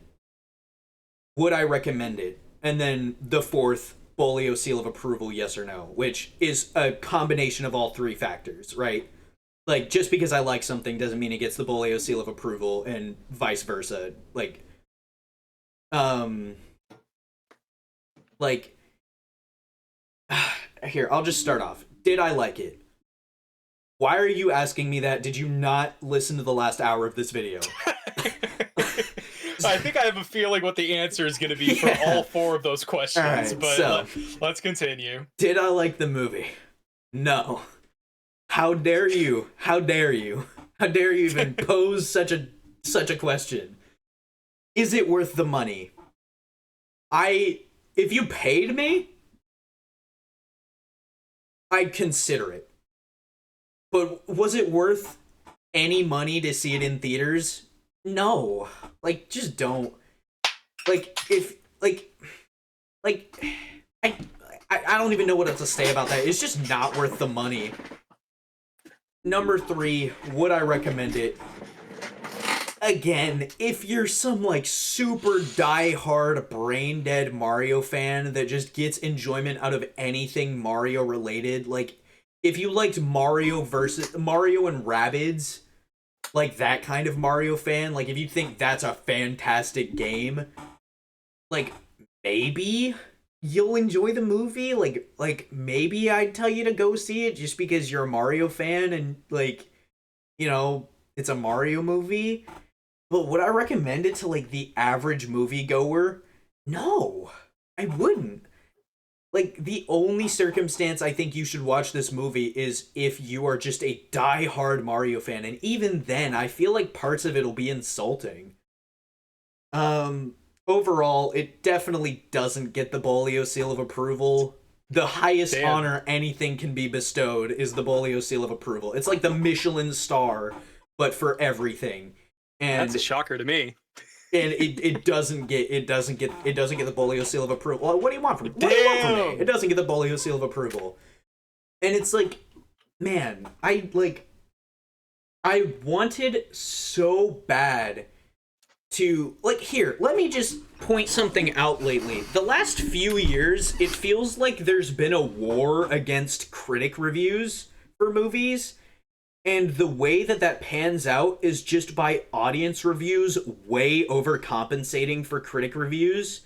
Would I recommend it? And then the fourth Bolio seal of approval, yes or no, which is a combination of all three factors, right? Like, just because I like something doesn't mean it gets the Bolio seal of approval, and vice versa. Um, like, here, I'll just start off. Did I like it? Why are you asking me that? Did you not listen to the last hour of this video? I think I have a feeling what the answer is going to be for all four of those questions, right, but so, let's continue. Did I like the movie? No. How dare you? How dare you? How dare you even pose such a question? Is it worth the money? If you paid me, I'd consider it. But was it worth any money to see it in theaters? No. Like, just don't. Like, if, like, I don't even know what else to say about that. It's just not worth the money. Number 3, would I recommend it? Again, if you're some, like, super die-hard, brain-dead Mario fan that just gets enjoyment out of anything Mario-related, like, if you liked Mario and Rabbids, like that kind of Mario fan, like if you think that's a fantastic game, like maybe you'll enjoy the movie. Like maybe I'd tell you to go see it just because you're a Mario fan and like, you know, it's a Mario movie. But would I recommend it to like the average moviegoer? No, I wouldn't. Like, the only circumstance I think you should watch this movie is if you are just a die-hard Mario fan, and even then, I feel like parts of it'll be insulting. Overall, it definitely doesn't get the Bolio seal of approval. The highest honor anything can be bestowed is the Bolio seal of approval. It's like the Michelin star, but for everything. And that's a shocker to me. And it doesn't get the Bolio seal of approval. Well, what do you want from me? What do you want from me? It doesn't get the Bolio seal of approval. And it's like, man, I wanted so bad to, like, here, let me just point something out lately. The last few years, it feels like there's been a war against critic reviews for movies. And the way that pans out is just by audience reviews way overcompensating for critic reviews.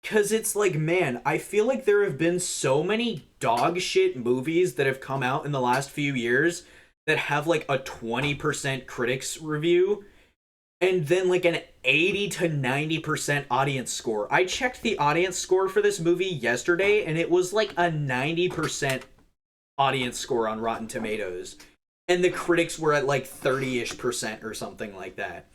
Because it's like, man, I feel like there have been so many dog shit movies that have come out in the last few years that have like a 20% critics review and then like an 80 to 90% audience score. I checked the audience score for this movie yesterday and it was like a 90% audience score on Rotten Tomatoes, and the critics were at like 30-ish% or something like that.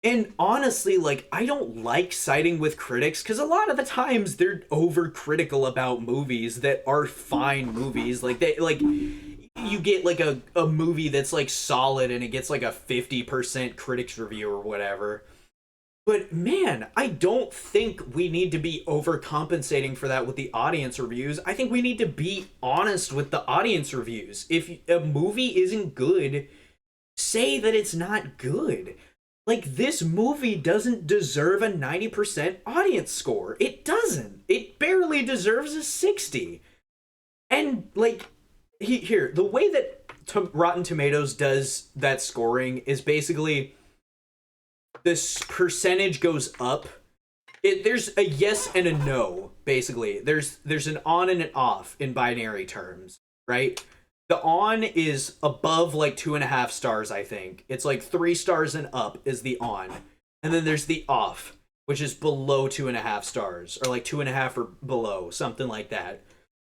And honestly, like, I don't like siding with critics because a lot of the times they're overcritical about movies that are fine movies. Like, you get like a movie that's like solid and it gets like a 50% critics review or whatever. But man, I don't think we need to be overcompensating for that with the audience reviews. I think we need to be honest with the audience reviews. If a movie isn't good, say that it's not good. Like, this movie doesn't deserve a 90% audience score. It doesn't. It barely deserves a 60. And, like, here, the way that Rotten Tomatoes does that scoring is basically this percentage goes up. There's a yes and a no, basically. There's an on and an off in binary terms, right? The on is above like 2.5 stars, I think. It's like 3 stars and up is the on. And then there's the off, which is below 2.5 stars, or like 2.5 or below, something like that.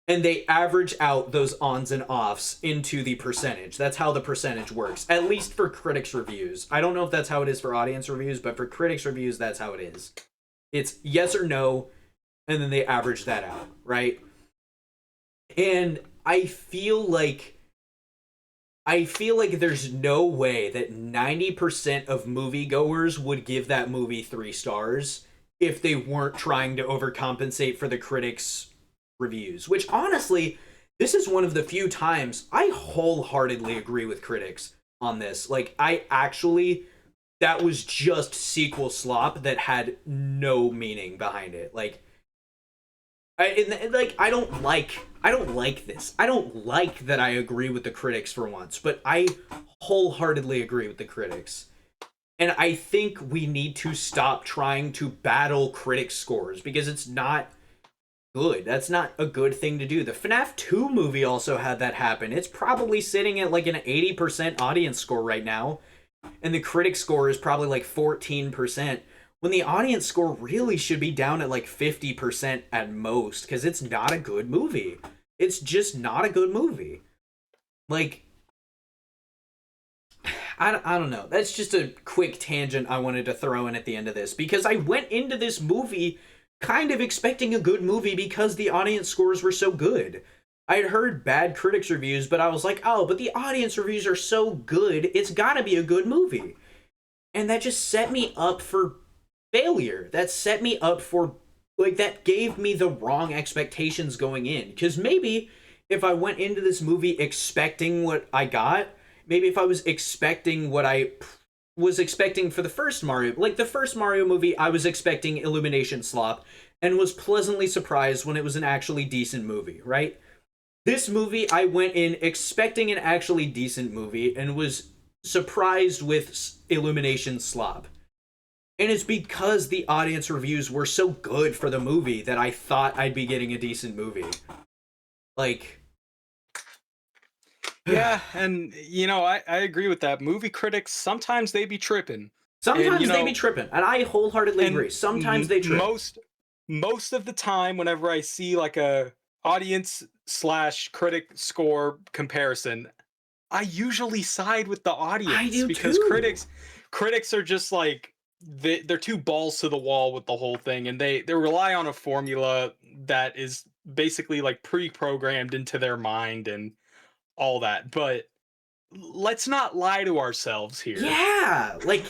And they average out those ons and offs into the percentage. That's how the percentage works, at least for critics' reviews. I don't know if that's how it is for audience reviews, but for critics' reviews, that's how it is. It's yes or no, and then they average that out, right? And I feel like there's no way that 90% of moviegoers would give that movie 3 stars if they weren't trying to overcompensate for the critics' reviews. Which, honestly, this is one of the few times I wholeheartedly agree with critics on this. Like, that was just sequel slop that had no meaning behind it. Like, I don't like this. I don't like that I agree with the critics for once, but I wholeheartedly agree with the critics. And I think we need to stop trying to battle critic scores because it's not good. That's not a good thing to do. The FNAF 2 movie also had that happen. It's probably sitting at like an 80% audience score right now, and the critic score is probably like 14%, when the audience score really should be down at like 50% at most, because it's not a good movie. It's just not a good movie. Like, I don't know. That's just a quick tangent I wanted to throw in at the end of this, because I went into this movie kind of expecting a good movie because the audience scores were so good. I had heard bad critics reviews, but I was like, oh, but the audience reviews are so good, it's gotta be a good movie. And that just set me up for failure. That set me up for, like, that gave me the wrong expectations going in. Because maybe if I went into this movie expecting what I got, maybe if I was expecting what I was expecting for the first Mario, like the first Mario movie, I was expecting Illumination slop and was pleasantly surprised when it was an actually decent movie, right? This movie, I went in expecting an actually decent movie and was surprised with Illumination slop. And it's because the audience reviews were so good for the movie that I thought I'd be getting a decent movie. Like, Yeah, and I agree with that. Movie critics, sometimes they be tripping. sometimes And they be tripping, and I wholeheartedly agree. and Sometimes they trip. most of the time, whenever I see like a audience slash critic score comparison, I usually side with the audience I do because too. critics are just like they're too balls to the wall with the whole thing, and they rely on a formula that is basically like pre-programmed into their mind and all that. But let's not lie to ourselves here. Yeah, like,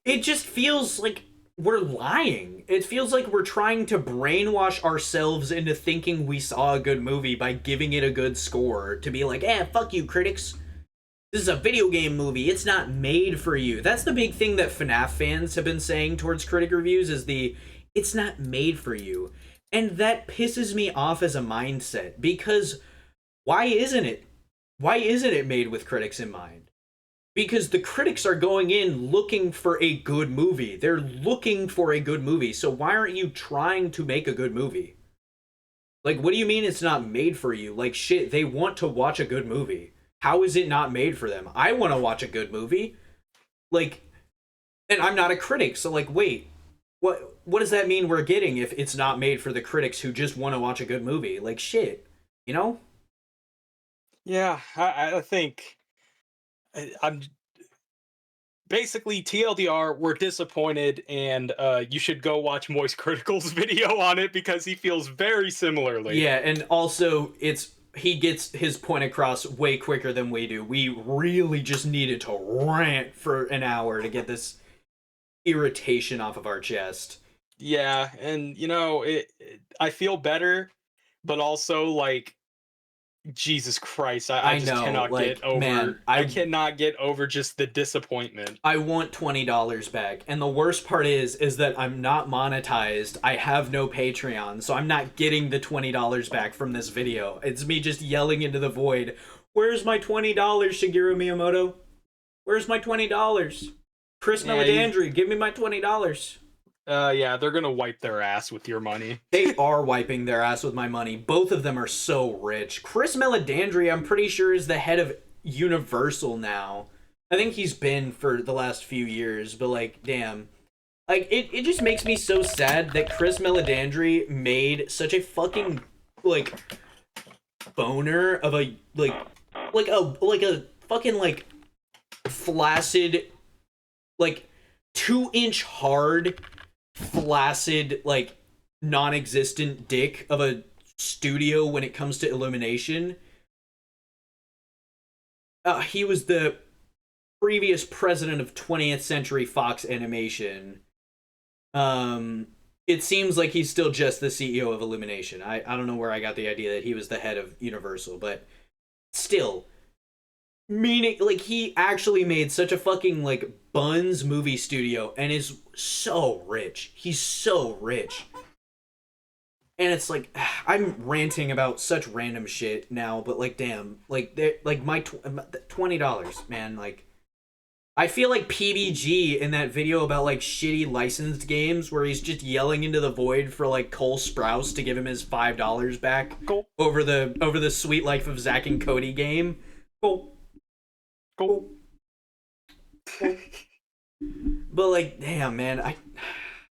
it just feels like we're lying. It feels like we're trying to brainwash ourselves into thinking we saw a good movie by giving it a good score to be like, eh, fuck you, critics. This is a video game movie. It's not made for you. That's the big thing that FNAF fans have been saying towards critic reviews is it's not made for you. And that pisses me off as a mindset, because why isn't it? Why isn't it made with critics in mind? Because the critics are going in looking for a good movie. They're looking for a good movie. So why aren't you trying to make a good movie? Like, what do you mean it's not made for you? Like, shit, they want to watch a good movie. How is it not made for them? I want to watch a good movie. Like, and I'm not a critic, so like, wait, what does that mean we're getting if it's not made for the critics who just want to watch a good movie? Like, shit, you know? Yeah, I think I'm basically TLDR. We're disappointed, and you should go watch Moist Critical's video on it because he feels very similarly. Yeah, and also he gets his point across way quicker than we do. We really just needed to rant for an hour to get this irritation off of our chest. Yeah, and I feel better, but also like Jesus Christ, I I just know, cannot like, get over. man, I cannot get over just the disappointment. I want $20 back. And the worst part is that I'm not monetized. I have no Patreon, so I'm not getting the $20 back from this video. It's me just yelling into the void. Where's my $20, Shigeru Miyamoto? Where's my $20? Chris Meledandri, give me my $20. Yeah, they're gonna wipe their ass with your money. They are wiping their ass with my money. Both of them are so rich. Chris Meledandri, I'm pretty sure, is the head of Universal now. I think he's been for the last few years, but like, damn. Like, it just makes me so sad that Chris Meledandri made such a fucking, like, boner of a, like a fucking, like, flaccid, like, 2-inch hard, flaccid, like, non-existent dick of a studio when it comes to Illumination. He was the previous president of 20th Century Fox Animation. It seems like he's still just the CEO of Illumination. I don't know where I got the idea that he was the head of Universal, but still, meaning, like, he actually made such a fucking, like, buns movie studio and is so rich. He's so rich. and it's like I'm ranting about such random shit now, but like damn, like my $20, man, like I feel like PBG in that video about like shitty licensed games where he's just yelling into the void for like Cole Sprouse to give him his $5 back Cool. over the Sweet Life of Zack and Cody game. Cool. Cool. But like, damn, man, I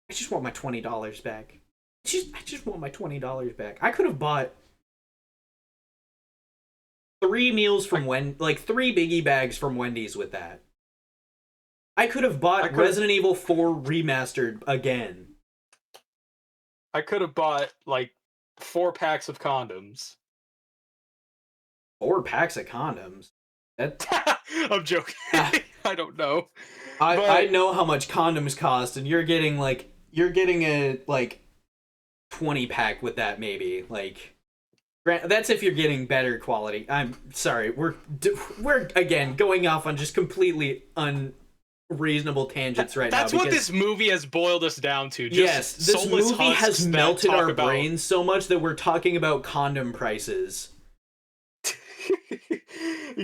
just want my $20 back. I just want my $20 back. I could have bought 3 meals from like 3 biggie bags from Wendy's with that. I could have bought Resident Evil 4 remastered again. I could have bought like 4 packs of condoms. 4 packs of condoms? I'm joking. I don't know. I know how much condoms cost, and you're getting a like 20 pack with that, maybe. Like, that's if you're getting better quality. I'm sorry, we're again going off on just completely unreasonable tangents right now. That's what this movie has boiled us down to. Just yes, this movie has melted our brains so much that we're talking about condom prices.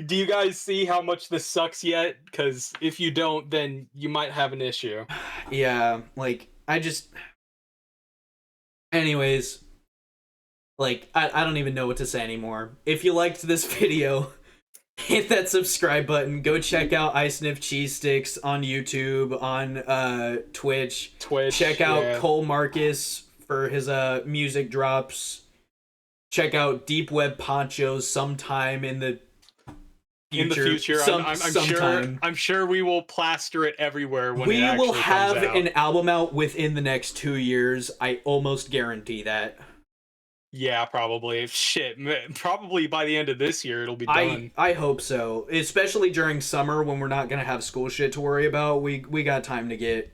Do you guys see how much this sucks yet? Because if you don't, then you might have an issue. Yeah, like, anyways, like, I don't even know what to say anymore. If you liked this video, hit that subscribe button. Go check out I Sniff Cheese Sticks on YouTube, on Twitch. Check out Cole Marcus for his music drops. Check out Deep Web Ponchos sometime in the future. I'm sure we will plaster it everywhere when it actually we will have comes out. An album out within the next 2 years. I almost guarantee that. Yeah, probably. Shit, probably by the end of this year it'll be done. I hope so, especially during summer when we're not gonna have school shit to worry about. We got time to get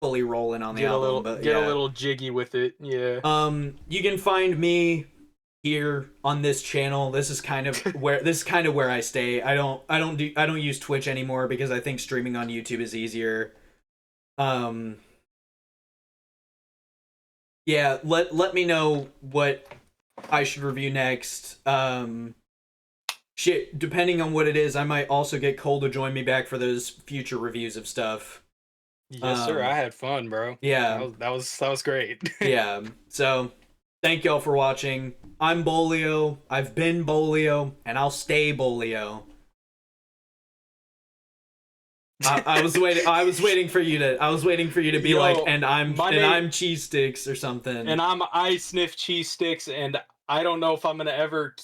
fully rolling on the album. Get a little jiggy with it. Yeah. You can find me here on this channel. This is kind of where I stay. I don't use Twitch anymore because I think streaming on YouTube is easier. Yeah, let me know what I should review next. Shit, depending on what it is, I might also get Cole to join me back for those future reviews of stuff. Yes, sir. I had fun, bro. Yeah, that was great. Yeah. So, thank y'all for watching. I'm Bolio. I've been Bolio, and I'll stay Bolio. I was waiting for you to be like, and I'm cheese sticks or something. And I Sniff Cheese Sticks, and I don't know if I'm ever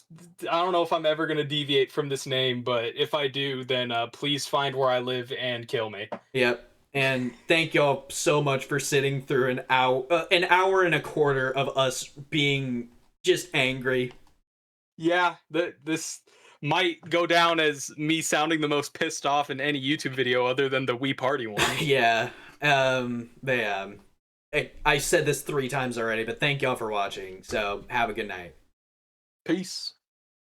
gonna deviate from this name, but if I do, then please find where I live and kill me. Yep. And thank y'all so much for sitting through an hour and a quarter of us being just angry. Yeah, this might go down as me sounding the most pissed off in any YouTube video other than the Wii Party one. Yeah. I said this 3 times already, but thank y'all for watching. So have a good night. Peace.